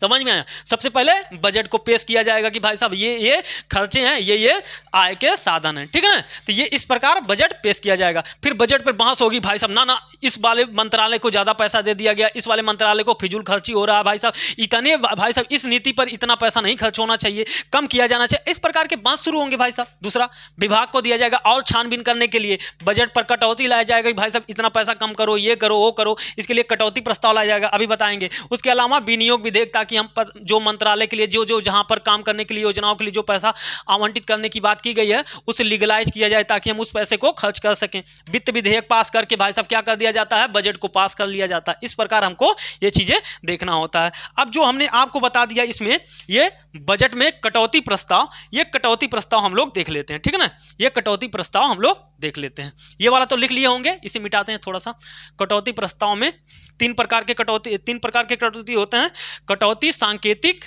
समझ में आया। सबसे पहले बजट को पेश किया जाएगा कि भाई साहब ये खर्चे हैं, ये आय के साधन हैं, ठीक है ना। तो ये इस प्रकार बजट पेश किया जाएगा। फिर बजट पर बहस होगी, भाई साहब ना इस वाले मंत्रालय को ज़्यादा पैसा दे दिया गया, इस वाले मंत्रालय को फिजूल खर्ची हो रहा है, भाई साहब इतने, भाई साहब इस नीति पर इतना पैसा नहीं खर्च होना चाहिए, कम किया जाना चाहिए। इस प्रकार के बहस शुरू होंगे भाई साहब। दूसरा, विभाग को दिया जाएगा और छानबीन करने के लिए बजट पर कटौती लाया जाएगा कि भाई साहब इतना पैसा कम करो, ये करो, वो करो, इसके लिए कटौती प्रस्ताव लाया जाएगा, अभी बताएंगे। उसके अलावा विनियोग विधेयक, ताकि हम जो मंत्रालय के लिए जो जहां पर काम करने के लिए, योजनाओं के लिए जो पैसा आवंटित करने की बात की गई है उसे लीगलाइज किया जाए, ताकि हम उस पैसे को खर्च कर सकें। वित्त विधेयक पास करके भाई साहब क्या कर दिया जाता है, बजट को पास कर लिया जाता है। इस प्रकार हमको ये चीजें देखना होता है। अब जो हमने आपको बता दिया इसमें, ये बजट में कटौती प्रस्ताव, ये कटौती प्रस्ताव हम लोग देख लेते हैं, ठीक है ना। ये कटौती प्रस्ताव हम लोग देख लेते हैं। ये वाला तो लिख लिए होंगे, इसे मिटाते हैं थोड़ा सा। कटौती प्रस्ताव में तीन प्रकार के कटौती होते हैं। कटौती सांकेतिक,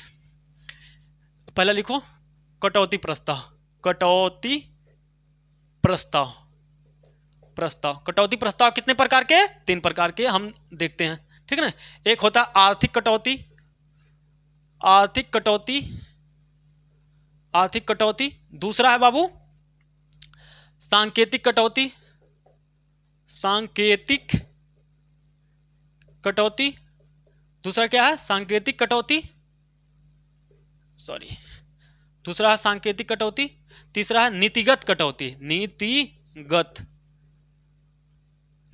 पहले लिखो कटौती प्रस्ताव, कटौती प्रस्ताव, कटौती प्रस्ताव कितने प्रकार के, तीन प्रकार के हम देखते हैं, ठीक है ना। एक होता है आर्थिक कटौती, आर्थिक कटौती। दूसरा है बाबू सांकेतिक कटौती, दूसरा क्या है, सांकेतिक कटौती, दूसरा है सांकेतिक कटौती। तीसरा है नीतिगत कटौती,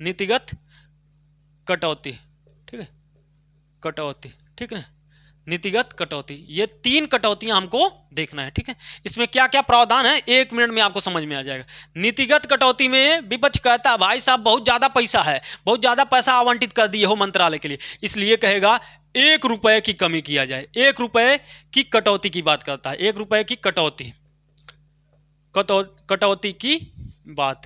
नीतिगत कटौती, ठीक है, ठीक है, नीतिगत कटौती। ये तीन कटौतियां हमको देखना है, ठीक है। इसमें क्या क्या प्रावधान है 1 मिनट में आपको समझ में आ जाएगा। नीतिगत कटौती में विपक्ष कहता है भाई साहब बहुत ज्यादा पैसा है, बहुत ज्यादा पैसा आवंटित कर दिए हो मंत्रालय के लिए, इसलिए कहेगा 1 रुपए की कमी किया जाए। 1 रुपए की कटौती की बात करता है, 1 रुपए की कटौती की बात,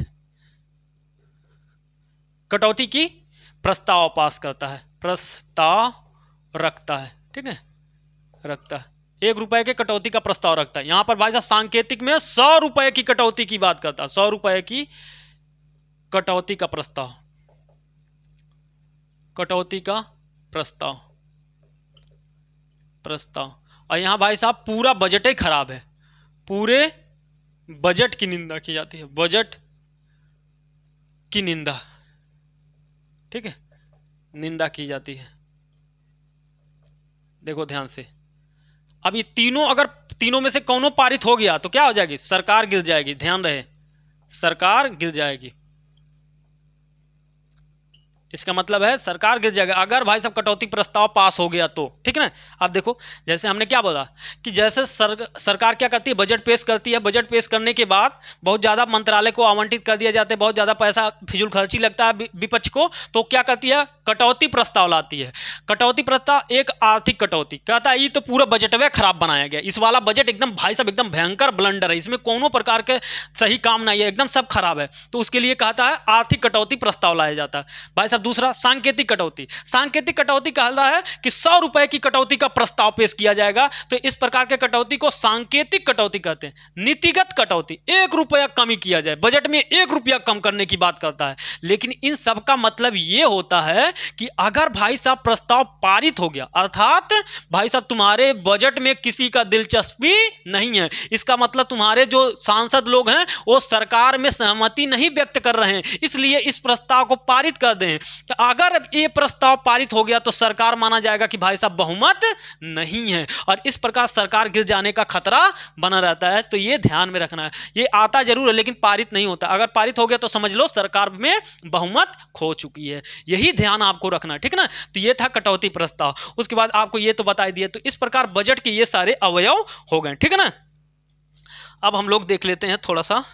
कटौती की प्रस्ताव पास करता है, प्रस्ताव रखता है, ठीक है, रखता है। 1 रुपए के कटौती का प्रस्ताव रखता है। यहां पर भाई साहब सांकेतिक में 100 रुपए की कटौती की बात करता है, 100 रुपए की कटौती का प्रस्ताव, कटौती का प्रस्ताव। और यहां भाई साहब पूरा बजट ही खराब है, पूरे बजट की निंदा की जाती है, बजट की निंदा, ठीक है, निंदा की जाती है। देखो ध्यान से, अब ये तीनों, अगर तीनों में से कौनों पारित हो गया तो क्या हो जाएगी, सरकार गिर जाएगी। ध्यान रहे, सरकार गिर जाएगी, इसका मतलब है सरकार गिर जाएगा अगर भाई साहब कटौती प्रस्ताव पास हो गया तो, ठीक है ना। अब देखो, जैसे हमने क्या बोला कि जैसे सरकार क्या करती है, बजट पेश करती है, बजट पेश करने के बाद बहुत ज़्यादा मंत्रालय को आवंटित कर दिया जाता है, बहुत ज़्यादा पैसा फिजूल खर्ची लगता है विपक्ष को, तो क्या करती है, कटौती प्रस्ताव लाती है। कटौती प्रस्ताव एक आर्थिक कटौती, कहता है ये तो पूरा बजट में खराब बनाया गया, इस वाला बजट एकदम भाई साहब एकदम भयंकर ब्लंडर है, इसमें कोनो प्रकार के सही काम नहीं है, एकदम सब खराब है, तो उसके लिए कहता है आर्थिक कटौती प्रस्ताव लाया जाता है भाई साहब। दूसरा सांकेतिक कटौती, सांकेतिक कटौती कहता है कि 100 रुपए की कटौती का प्रस्ताव पेश किया जाएगा, तो इस प्रकार के कटौती को सांकेतिक कटौती कहते हैं। नीतिगत कटौती, 1 रुपया कमी किया जाए, बजट में 1 रुपया कम करने की बात करता है, लेकिन इन सब का मतलब यह होता है कि अगर भाई साहब प्रस्ताव पारित हो गया, अर्थात भाई साहब तुम्हारे बजट में किसी का दिलचस्पी नहीं है, इसका मतलब तुम्हारे जो सांसद लोग हैं वो सरकार में सहमति नहीं व्यक्त कर रहे हैं, इसलिए इस प्रस्ताव को पारित कर दें। तो अगर ये प्रस्ताव पारित हो गया तो सरकार माना जाएगा कि भाई साहब बहुमत नहीं है, और इस प्रकार सरकार गिर जाने का खतरा बना रहता है। तो ये ध्यान में रखना है, ये आता जरूर है लेकिन पारित नहीं होता, अगर पारित हो गया तो समझ लो सरकार में बहुमत खो चुकी है, यही ध्यान आपको रखना है, ठीक है ना। तो ये था कटौती प्रस्ताव। उसके बाद आपको ये तो बता दिया, तो इस प्रकार बजट के ये सारे अवयव हो गए, ठीक है ना। अब हम लोग देख लेते हैं थोड़ा सा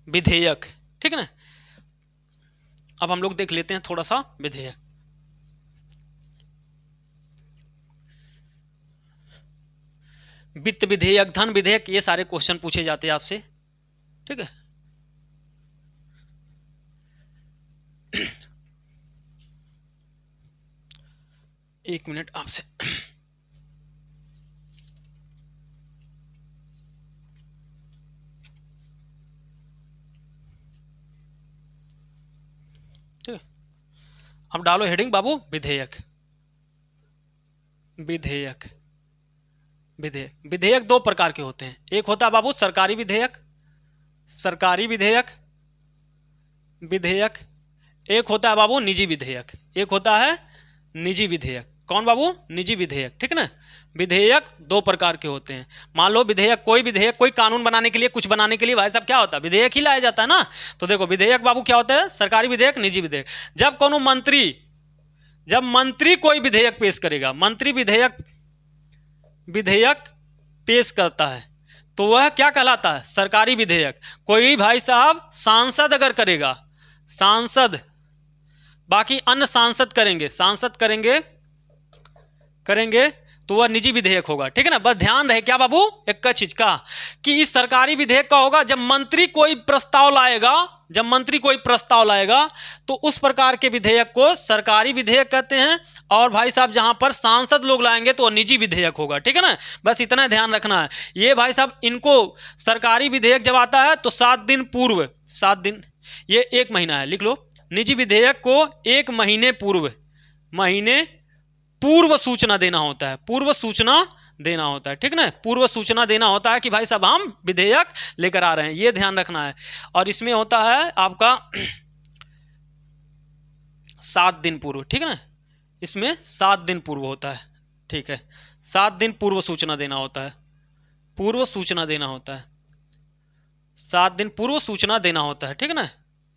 विधेयक, ठीक है ना। अब हम लोग देख लेते हैं थोड़ा सा विधेयक। वित्त विधेयक, धन विधेयक, ये सारे क्वेश्चन पूछे जाते हैं आपसे, ठीक है। एक मिनट आपसे, ठीक है। अब डालो हेडिंग बाबू विधेयक। विधेयक, विधेयक, विधेयक दो प्रकार के होते हैं। एक होता है बाबू सरकारी विधेयक, सरकारी विधेयक, विधेयक। एक होता है बाबू निजी विधेयक, एक होता है निजी विधेयक। कौन बाबू? निजी विधेयक, ठीक है ना। विधेयक दो प्रकार के होते हैं। मान लो विधेयक, कोई विधेयक, कोई कानून बनाने के लिए, कुछ बनाने के लिए भाई साहब क्या होता है? विधेयक ही लाया जाता है ना। तो देखो विधेयक बाबू क्या होता है? सरकारी विधेयक, निजी विधेयक। जब कोनो मंत्री, जब मंत्री कोई विधेयक पेश करेगा, मंत्री विधेयक, विधेयक पेश करता है तो वह क्या कहलाता है? सरकारी विधेयक। कोई भाई साहब सांसद अगर करेगा, सांसद, बाकी अन्य सांसद करेंगे, सांसद करेंगे, करेंगे तो वह निजी विधेयक होगा, ठीक है ना। बस ध्यान रहे क्या बाबू एक चीज का, कि इस सरकारी विधेयक का होगा जब मंत्री कोई प्रस्ताव लाएगा, जब मंत्री कोई प्रस्ताव लाएगा तो उस प्रकार के विधेयक को सरकारी विधेयक कहते हैं। और भाई साहब जहां पर सांसद लोग लाएंगे तो निजी विधेयक होगा, ठीक है ना। बस इतना ध्यान रखना है। ये भाई साहब इनको सरकारी विधेयक जब आता है तो 7 दिन पूर्व, 7 दिन, ये 1 महीना है, लिख लो। निजी विधेयक को 1 महीने पूर्व, महीने पूर्व सूचना देना होता है, पूर्व सूचना देना होता है, ठीक ना। पूर्व सूचना देना होता है कि भाई साहब हम विधेयक लेकर आ रहे हैं, ये ध्यान रखना है। और इसमें होता है आपका 7 दिन पूर्व, ठीक है ना। इसमें 7 दिन पूर्व होता है, ठीक है। 7 दिन पूर्व सूचना देना होता है, पूर्व सूचना देना होता है, 7 दिन पूर्व सूचना देना होता है, ठीक है ना,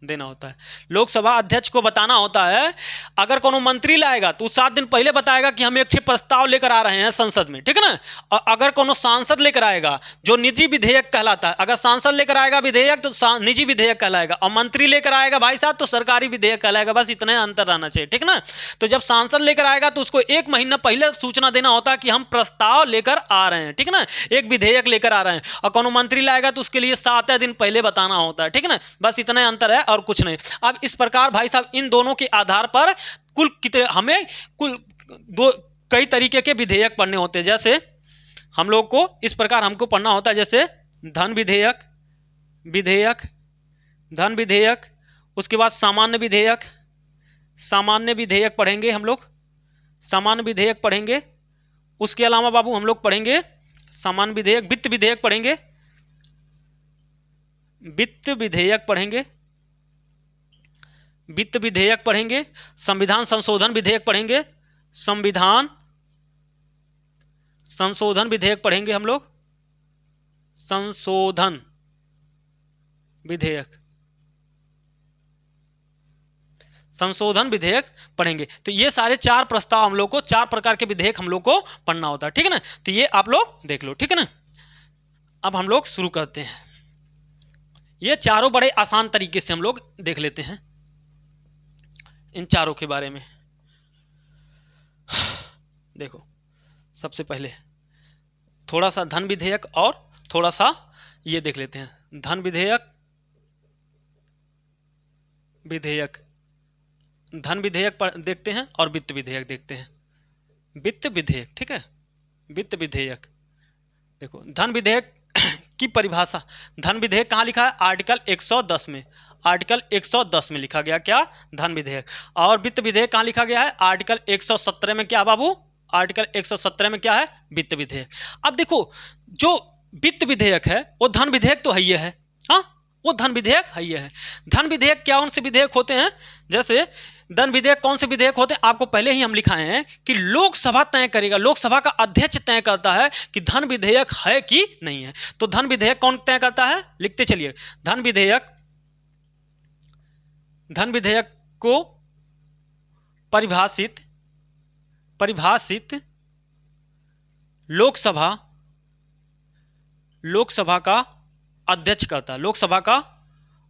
देना होता है। लोकसभा अध्यक्ष को बताना होता है, अगर कोनो मंत्री लाएगा तो 7 दिन पहले बताएगा कि हम एक प्रस्ताव लेकर आ रहे हैं संसद में, ठीक है ना। और अगर कोनो सांसद लेकर आएगा जो निजी विधेयक कहलाता है, अगर सांसद लेकर आएगा विधेयक तो निजी विधेयक कहलाएगा, और मंत्री लेकर आएगा भाई साहब तो सरकारी विधेयक कहलाएगा। बस इतना अंतर रहना चाहिए, ठीक ना। तो जब सांसद लेकर आएगा तो उसको 1 महीना पहले सूचना देना होता है कि हम प्रस्ताव लेकर आ रहे हैं, ठीक ना, एक विधेयक लेकर आ रहे हैं। और कोनो मंत्री लाएगा तो उसके लिए 7 दिन पहले बताना होता है, ठीक ना। बस इतना अंतर है और कुछ नहीं। अब इस प्रकार भाई साहब इन दोनों के आधार पर कुल कितने, हमें कुल कई तरीके के विधेयक पढ़ने होते हैं। जैसे हम लोग को इस प्रकार हमको पढ़ना होता है, जैसे धन विधेयक, विधेयक, धन विधेयक, उसके बाद सामान्य विधेयक, सामान्य विधेयक पढ़ेंगे हम लोग, सामान्य विधेयक पढ़ेंगे। उसके अलावा बाबू हम लोग पढ़ेंगे सामान्य विधेयक, वित्त विधेयक पढ़ेंगे, वित्त विधेयक पढ़ेंगे, वित्त विधेयक पढ़ेंगे, संविधान संशोधन विधेयक पढ़ेंगे, संविधान संशोधन विधेयक पढ़ेंगे हम लोग, संशोधन विधेयक, संशोधन विधेयक पढ़ेंगे। तो ये सारे 4 प्रस्ताव हम लोग को, 4 प्रकार के विधेयक हम लोग को पढ़ना होता है, ठीक है ना। तो ये आप लोग देख लो, ठीक है ना। अब हम लोग शुरू करते हैं। ये चारों बड़े आसान तरीके से हम लोग देख लेते हैं इन चारों के बारे में। देखो सबसे पहले थोड़ा सा धन विधेयक और थोड़ा सा ये देख लेते हैं। धन विधेयक, विधेयक, धन विधेयक देखते हैं और वित्त विधेयक देखते हैं। वित्त विधेयक, ठीक है, वित्त विधेयक। देखो धन विधेयक की परिभाषा, धन विधेयक कहाँ लिखा है? आर्टिकल 110 में, आर्टिकल 110 में लिखा गया क्या? धन विधेयक। और वित्त विधेयक कहाँ लिखा गया है? आर्टिकल 117 में। क्या बाबू? आर्टिकल 117 में क्या है? वित्त विधेयक। अब देखो जो वित्त विधेयक है वो धन विधेयक तो है ही है, हाँ वो धन विधेयक है ही है। धन विधेयक क्या, कौन से विधेयक होते हैं? जैसे धन विधेयक कौन से विधेयक होते हैं आपको पहले ही हम लिखाए हैं कि लोकसभा तय करेगा, लोकसभा का अध्यक्ष तय करता है कि धन विधेयक है कि नहीं है। तो धन विधेयक कौन तय करता है? लिखते चलिए। धन विधेयक, धन विधेयक को परिभाषित लोकसभा, लोकसभा का अध्यक्ष करता है, लोकसभा का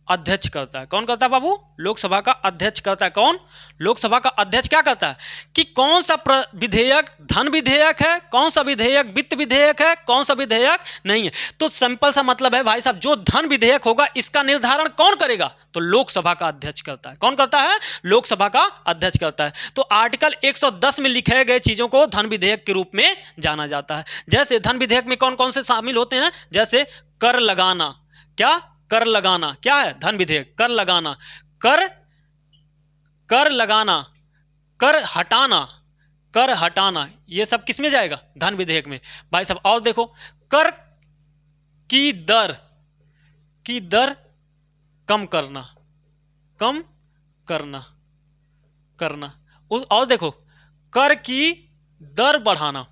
अध्यक्ष करता है। कौन करता है बाबू? लोकसभा का अध्यक्ष करता है। कौन? लोकसभा का अध्यक्ष क्या करता है कि कौन सा विधेयक धन विधेयक है, कौन सा विधेयक वित्त विधेयक है, कौन सा विधेयक नहीं है। तो सिंपल सा मतलब है भाई साहब, जो धन विधेयक होगा इसका निर्धारण कौन करेगा? तो लोकसभा का अध्यक्ष करता है। कौन करता है? लोकसभा का अध्यक्ष करता है। तो आर्टिकल 110 में लिखे गए चीजों को धन विधेयक के रूप में जाना जाता है। जैसे धन विधेयक में कौन कौन से शामिल होते हैं? जैसे कर लगाना। क्या? कर लगाना क्या है? धन विधेयक। कर लगाना, कर लगाना, कर हटाना, कर हटाना, ये सब किस में जाएगा? धन विधेयक में। भाई साहब और देखो, कर की दर कम करना, कम करना, करना। और देखो, कर की दर बढ़ाना,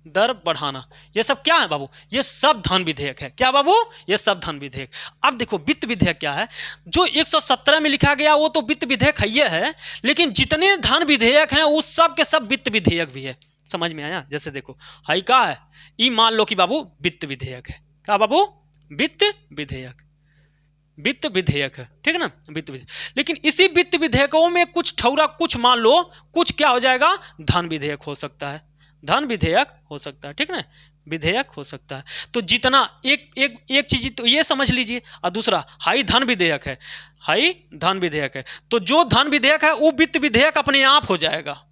दर बढ़ाना, ये सब क्या है बाबू? ये सब धन विधेयक है। क्या बाबू? ये सब धन विधेयक। अब देखो वित्त विधेयक क्या है? जो 117 में लिखा गया वो तो वित्त विधेयक है, लेकिन जितने धन विधेयक हैं उस सब के सब वित्त विधेयक भी है। समझ में आया? जैसे देखो हाई का है, ई मान लो कि बाबू वित्त विधेयक है। क्या बाबू? वित्त विधेयक, वित्त विधेयक है, ठीक है ना, वित्त विधेयक। लेकिन इसी वित्त विधेयकों में कुछ ठौरा, कुछ मान लो, कुछ क्या हो जाएगा? धन विधेयक हो सकता है, धन विधेयक हो सकता है, ठीक है ना, विधेयक हो सकता है। तो जितना एक चीज तो ये समझ लीजिए, और दूसरा हाई धन विधेयक है, हाई धन विधेयक है, तो जो धन विधेयक है वो वित्त विधेयक अपने आप हो जाएगा,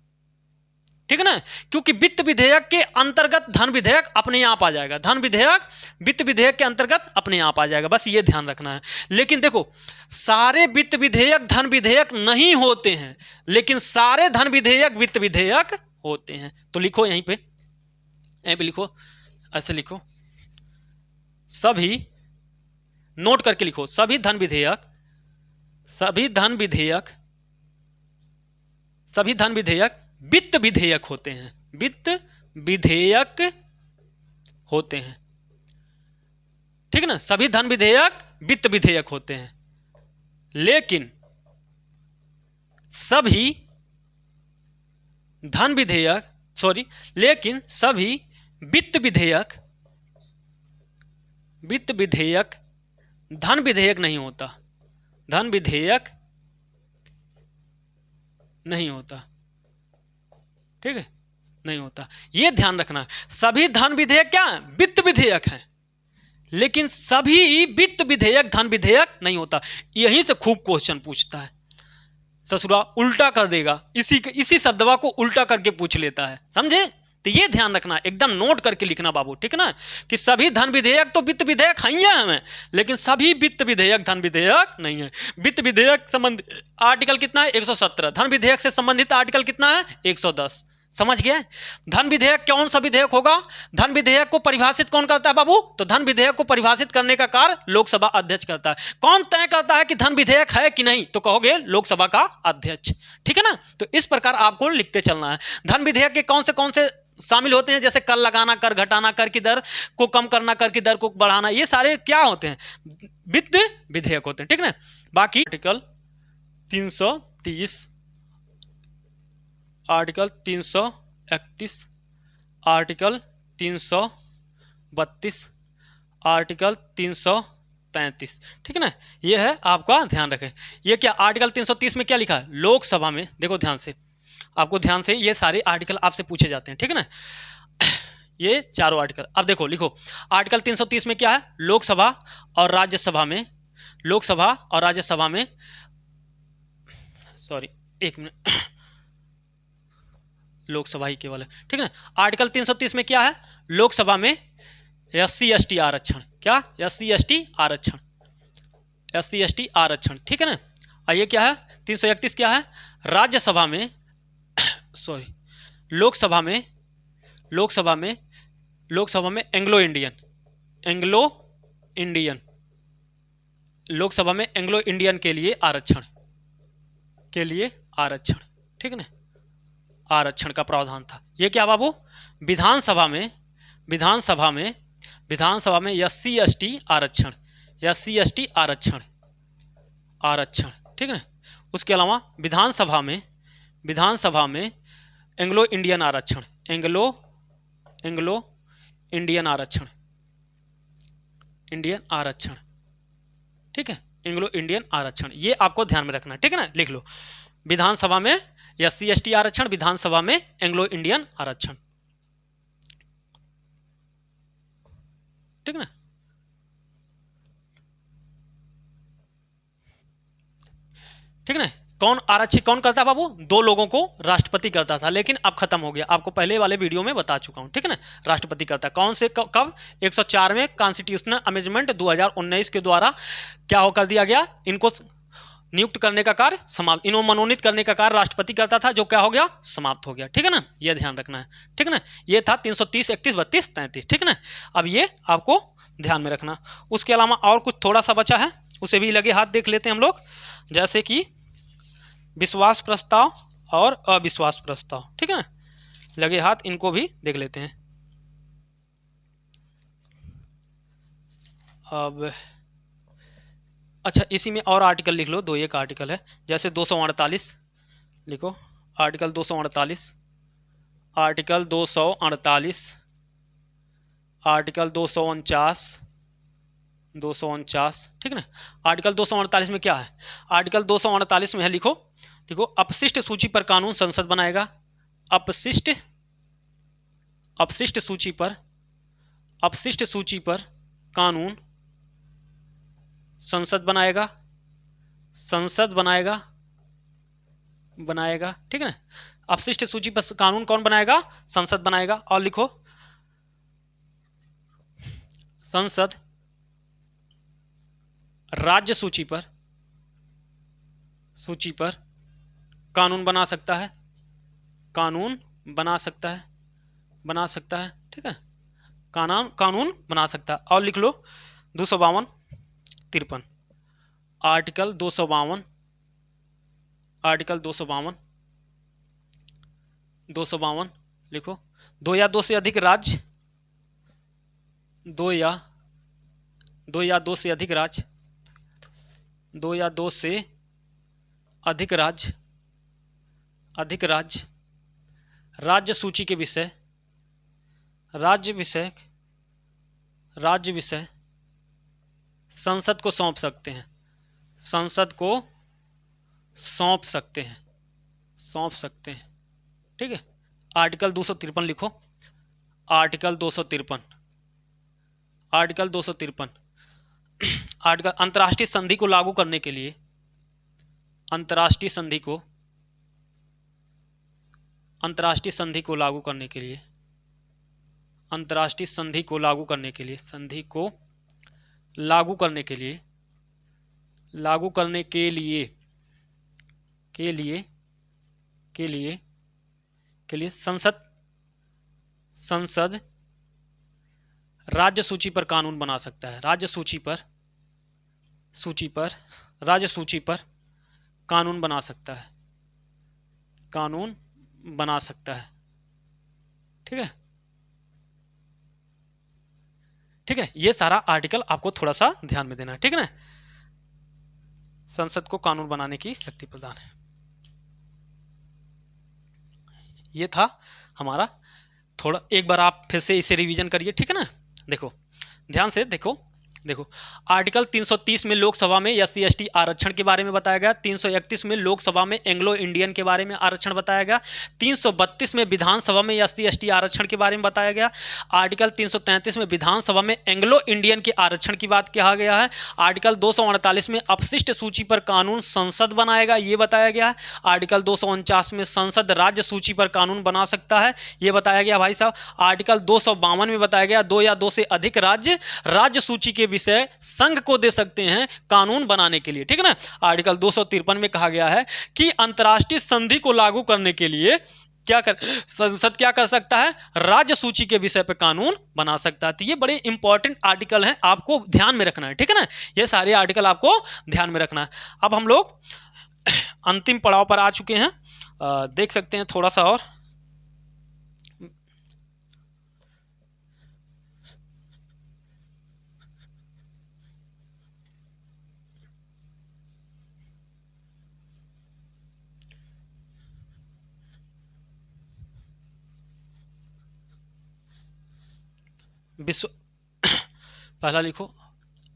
ठीक है ना, क्योंकि वित्त विधेयक के अंतर्गत धन विधेयक अपने आप आ जाएगा, धन विधेयक वित्त विधेयक के अंतर्गत अपने आप आ जाएगा, बस ये ध्यान रखना है। लेकिन देखो सारे वित्त विधेयक धन विधेयक नहीं होते हैं, लेकिन सारे धन विधेयक वित्त विधेयक होते हैं। तो लिखो यहीं पे लिखो, ऐसे लिखो, सभी, नोट करके लिखो, सभी धन विधेयक, सभी धन विधेयक, सभी धन विधेयक वित्त विधेयक होते हैं, वित्त विधेयक होते हैं, ठीक है ना, सभी धन विधेयक वित्त विधेयक होते हैं। लेकिन सभी धन विधेयक, लेकिन सभी वित्त विधेयक, वित्त विधेयक धन विधेयक नहीं होता, धन विधेयक नहीं होता, ठीक है, नहीं होता। यह ध्यान रखना, सभी धन विधेयक क्या है? वित्त विधेयक हैं, लेकिन सभी वित्त विधेयक धन विधेयक नहीं होता। यहीं से खूब क्वेश्चन पूछता है ससुरा, उल्टा कर देगा, इसी शब्दवा को उल्टा करके पूछ लेता है, समझे? तो ये ध्यान रखना, एकदम नोट करके लिखना बाबू, ठीक है ना, कि सभी धन विधेयक तो वित्त विधेयक हैं हमें, लेकिन सभी वित्त विधेयक धन विधेयक नहीं है। वित्त विधेयक संबंध आर्टिकल कितना है? 117। धन विधेयक से संबंधित आर्टिकल कितना है? 110। समझ गए? धन विधेयक कौन सा विधेयक होगा? धन विधेयक को परिभाषित कौन करता है बाबू? तो धन विधेयक को परिभाषित करने का कार्य लोकसभा अध्यक्ष करता है। कौन तय करता है कि धन विधेयक है कि नहीं? तो कहोगे लोकसभा का अध्यक्ष, ठीक है ना। तो इस प्रकार आपको लिखते चलना है। धन विधेयक के कौन से शामिल होते हैं? जैसे कर लगाना, कर घटाना, कर की दर को कम करना, कर की दर को बढ़ाना, ये सारे क्या होते हैं? वित्त विधेयक होते हैं, ठीक ना। बाकी आर्टिकल 330, आर्टिकल 331, आर्टिकल 332, आर्टिकल 333, ठीक है ना। ये है, आपका ध्यान रखें। ये क्या आर्टिकल 330 में क्या लिखा है? लोकसभा में, देखो ध्यान से, आपको ध्यान से, ये सारे आर्टिकल आपसे पूछे जाते हैं, ठीक है ना, ये चारों आर्टिकल। अब देखो लिखो, आर्टिकल 330 में क्या है? लोकसभा और राज्यसभा में, लोकसभा और राज्यसभा में, सॉरी एक मिनट, लोकसभा ही केवल है, ठीक है ना। आर्टिकल 330 में क्या है? लोकसभा में SC ST आरक्षण, क्या? SC ST आरक्षण, SC ST आरक्षण, ठीक है ना। और ये क्या है? 331 क्या है? राज्यसभा में, सॉरी, लोकसभा में, लोकसभा में, लोकसभा में Anglo Indian, Anglo Indian, Lok Sabha में एंग्लो इंडियन के लिए आरक्षण, के लिए आरक्षण, ठीक है ना, आरक्षण का प्रावधान था। ये क्या बाबू? विधानसभा में, विधानसभा में, विधानसभा में SC ST आरक्षण, SC ST आरक्षण, आरक्षण, ठीक है ना। उसके अलावा विधानसभा में, विधानसभा में एंग्लो इंडियन आरक्षण, एंग्लो इंडियन आरक्षण, इंडियन आरक्षण, ठीक है, एंग्लो इंडियन आरक्षण, ये आपको ध्यान में रखना है, ठीक है ना। लिख लो, विधानसभा में SC ST आरक्षण, विधानसभा में एंग्लो इंडियन आरक्षण, ठीक है ना। ठीक है ना। कौन आरक्षित कौन करता है बाबू? 2 लोगों को राष्ट्रपति करता था, लेकिन अब खत्म हो गया, आपको पहले वाले वीडियो में बता चुका हूं, ठीक है ना। राष्ट्रपति करता है कौन से, कब? 104वें कॉन्स्टिट्यूशनल अमेंडमेंट 2019 के द्वारा क्या हो कर दिया गया? इनको नियुक्त करने का कार्य समाप्त, इन्हों मनोनीत करने का कार्य राष्ट्रपति करता था, जो क्या हो गया, समाप्त हो गया। ठीक है ना, ये ध्यान रखना है। ठीक है ना, ये था 330, 31, 32, 33। ठीक है ना, अब ये आपको ध्यान में रखना। उसके अलावा और कुछ थोड़ा सा बचा है, उसे भी लगे हाथ देख लेते हैं हम लोग, जैसे कि विश्वास प्रस्ताव और अविश्वास प्रस्ताव। ठीक है ना, लगे हाथ इनको भी देख लेते हैं। अब अच्छा, इसी में और आर्टिकल लिख लो, दो एक आर्टिकल है, जैसे 248 लिखो, आर्टिकल 248, आर्टिकल 248, आर्टिकल 249, 249। ठीक है ना, आर्टिकल 248 में क्या है, आर्टिकल 248 में है, लिखो देखो, अपशिष्ट सूची पर कानून संसद बनाएगा। अपशिष्ट सूची पर, अपशिष्ट सूची पर कानून संसद बनाएगा, संसद बनाएगा, बनाएगा। ठीक है ना, अपशिष्ट सूची पर कानून कौन बनाएगा, संसद बनाएगा। और लिखो, संसद राज्य सूची पर, सूची पर कानून बना सकता है, कानून बना सकता है, बना सकता है। ठीक है, कानून बना सकता है। और लिख लो 252, 53, आर्टिकल 252, आर्टिकल 252, 252 लिखो, दो या दो से अधिक राज्य, दो या दो से अधिक राज्य, दो या दो से अधिक राज्य, अधिक राज्य राज्य सूची के विषय, राज्य विषय, राज्य विषय संसद को सौंप सकते हैं, संसद को सौंप सकते हैं, सौंप सकते हैं। ठीक है, आर्टिकल 253 लिखो, आर्टिकल 253, आर्टिकल 253, आर्टिकल अंतर्राष्ट्रीय संधि को लागू करने के लिए, अंतर्राष्ट्रीय संधि को, अंतर्राष्ट्रीय संधि को लागू करने के लिए, अंतर्राष्ट्रीय संधि को लागू करने के लिए, संधि को लागू करने के लिए, लागू करने के लिए, के लिए, के लिए, के लिए संसद, संसद राज्य सूची पर कानून बना सकता है, राज्य सूची पर, सूची पर, राज्य सूची पर कानून बना सकता है, कानून बना सकता है। ठीक है, ठीक है, ये सारा आर्टिकल आपको थोड़ा सा ध्यान में देना है। ठीक है ना, संसद को कानून बनाने की शक्ति प्रदान है। ये था हमारा, थोड़ा एक बार आप फिर से इसे रिवीजन करिए। ठीक है ना, देखो ध्यान से देखो, देखो आर्टिकल 330 में लोकसभा में एससी एसटी आरक्षण के बारे में बताया गया, 331 में लोकसभा में एंग्लो इंडियन के बारे में आरक्षण बताया गया, 332 में विधानसभा में एससी एसटी आरक्षण के बारे में बताया गया, आर्टिकल 333 में विधानसभा में एंग्लो इंडियन के आरक्षण की बात कहा गया है, आर्टिकल 248 में अपशिष्ट सूची पर कानून संसद बनाएगा ये बताया गया है, आर्टिकल 249 में संसद राज्य सूची पर कानून बना सकता है ये बताया गया भाई साहब, आर्टिकल 252 में बताया गया दो या दो से अधिक राज्य राज्य सूची के विषय संघ को दे सकते हैं कानून बनाने के लिए। ठीक है ना, आर्टिकल 253 में कहा गया है कि अंतर्राष्ट्रीय संधि को लागू करने के लिए क्या कर संसद क्या कर सकता है, राज्य सूची के विषय पर कानून बना सकता है। तो ये बड़े इंपॉर्टेंट आर्टिकल हैं, आपको ध्यान में रखना है। ठीक है ना, ये सारे आर्टिकल आपको ध्यान में रखना है। अब हम लोग अंतिम पड़ाव पर आ चुके हैं, देख सकते हैं थोड़ा सा और, विश्व पहला लिखो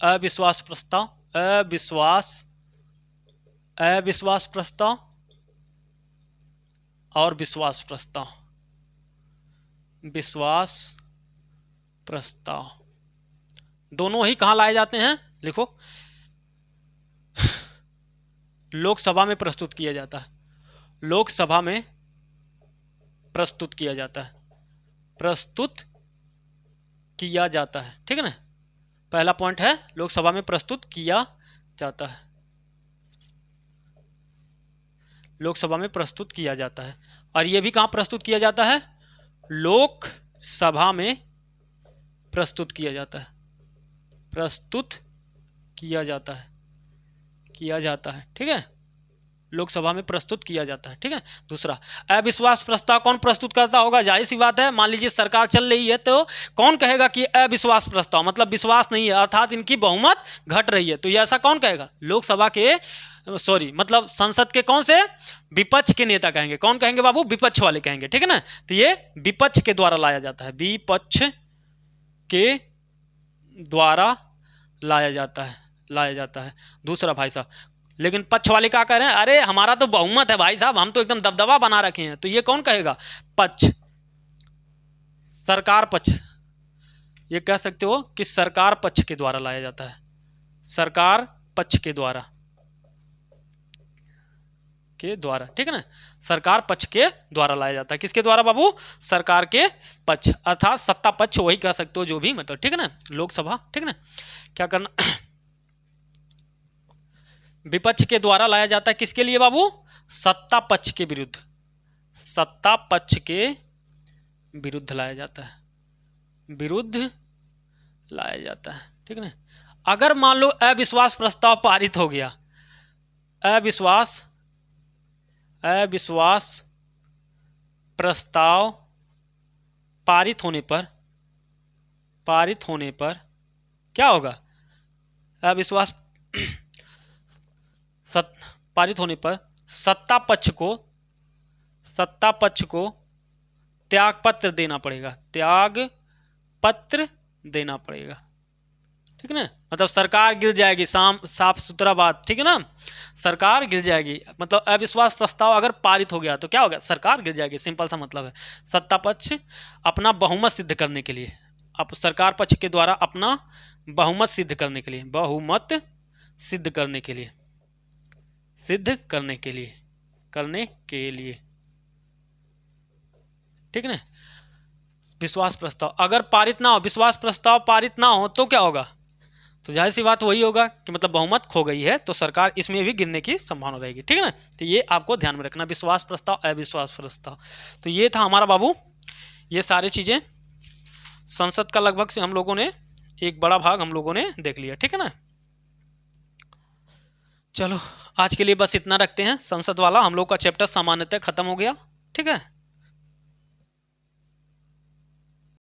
अविश्वास प्रस्ताव, अविश्वास, अविश्वास प्रस्ताव और विश्वास प्रस्ताव, विश्वास प्रस्ताव दोनों ही कहाँ लाए जाते हैं, लिखो लोकसभा में प्रस्तुत किया जाता है, लोकसभा में प्रस्तुत किया जाता है, प्रस्तुत किया जाता है। ठीक है ना, पहला पॉइंट है लोकसभा में प्रस्तुत किया जाता है। लोकसभा में प्रस्तुत किया जाता है। और ये भी कहाँ प्रस्तुत किया जाता है? लोकसभा में प्रस्तुत किया जाता है, प्रस्तुत किया जाता है, किया जाता है, ठीक है, लोकसभा में प्रस्तुत किया जाता है, ठीक है। दूसरा, अविश्वास प्रस्ताव कौन प्रस्तुत करता होगा? जाहिर सी बात है, मान लीजिए सरकार चल रही है तो कौन कहेगा कि अविश्वास प्रस्ताव, मतलब विश्वास नहीं है, अर्थात इनकी बहुमत घट रही है, तो ये ऐसा कौन कहेगा? लोकसभा के मतलब संसद के कौन से? विपक्ष के नेता कहेंगे। कौन कहेंगे बाबू? विपक्ष वाले कहेंगे, ठीक है ना। तो ये विपक्ष के द्वारा लाया जाता है, विपक्ष के द्वारा लाया जाता है, लाया जाता है। दूसरा भाई साहब, लेकिन पक्ष वाले क्या कह रहे हैं? अरे हमारा तो बहुमत है भाई साहब, हम तो एकदम दबदबा बना रखे हैं, तो ये कौन कहेगा? पक्ष, सरकार पक्ष। ये कह सकते हो कि सरकार पक्ष के द्वारा लाया जाता है, सरकार पक्ष के द्वारा, ठीक है ना, सरकार पक्ष के द्वारा लाया जाता है। किसके द्वारा बाबू? सरकार के पक्ष, अर्थात सत्ता पक्ष, वही कह सकते हो जो भी, मतलब, ठीक है ना, लोकसभा, ठीक है ना। क्या करना? विपक्ष के द्वारा लाया जाता है किसके लिए बाबू? सत्ता पक्ष के विरुद्ध, सत्ता पक्ष के विरुद्ध लाया जाता है, विरुद्ध लाया जाता है, ठीक है ना। अगर मान लो अविश्वास प्रस्ताव पारित हो गया, अविश्वास प्रस्ताव पारित होने पर क्या होगा? अविश्वास पारित होने पर सत्ता पक्ष को त्याग पत्र देना पड़ेगा, त्याग पत्र देना पड़ेगा, ठीक है ना। मतलब सरकार गिर जाएगी, साफ सुथरा बात, ठीक है ना, सरकार गिर जाएगी। मतलब अविश्वास प्रस्ताव अगर पारित हो गया तो क्या होगा? सरकार गिर जाएगी, सिंपल सा मतलब है। सत्ता पक्ष अपना बहुमत सिद्ध करने के लिए, अब सरकार पक्ष के द्वारा अपना बहुमत सिद्ध करने के लिए, बहुमत सिद्ध करने के लिए, ठीक है ना। विश्वास प्रस्ताव अगर पारित ना हो, विश्वास प्रस्ताव पारित ना हो तो क्या होगा? तो जाहिर सी बात वही होगा कि मतलब बहुमत खो गई है, तो सरकार इसमें भी गिरने की संभावना रहेगी, ठीक है ना। तो ये आपको ध्यान में रखना, विश्वास प्रस्ताव, अविश्वास प्रस्ताव। तो ये था हमारा बाबू, ये सारी चीजें संसद का लगभग से हम लोगों ने एक बड़ा भाग हम लोगों ने देख लिया, ठीक है ना। चलो आज के लिए बस इतना रखते हैं, संसद वाला हम लोग का चैप्टर सामान्यतः खत्म हो गया, ठीक है।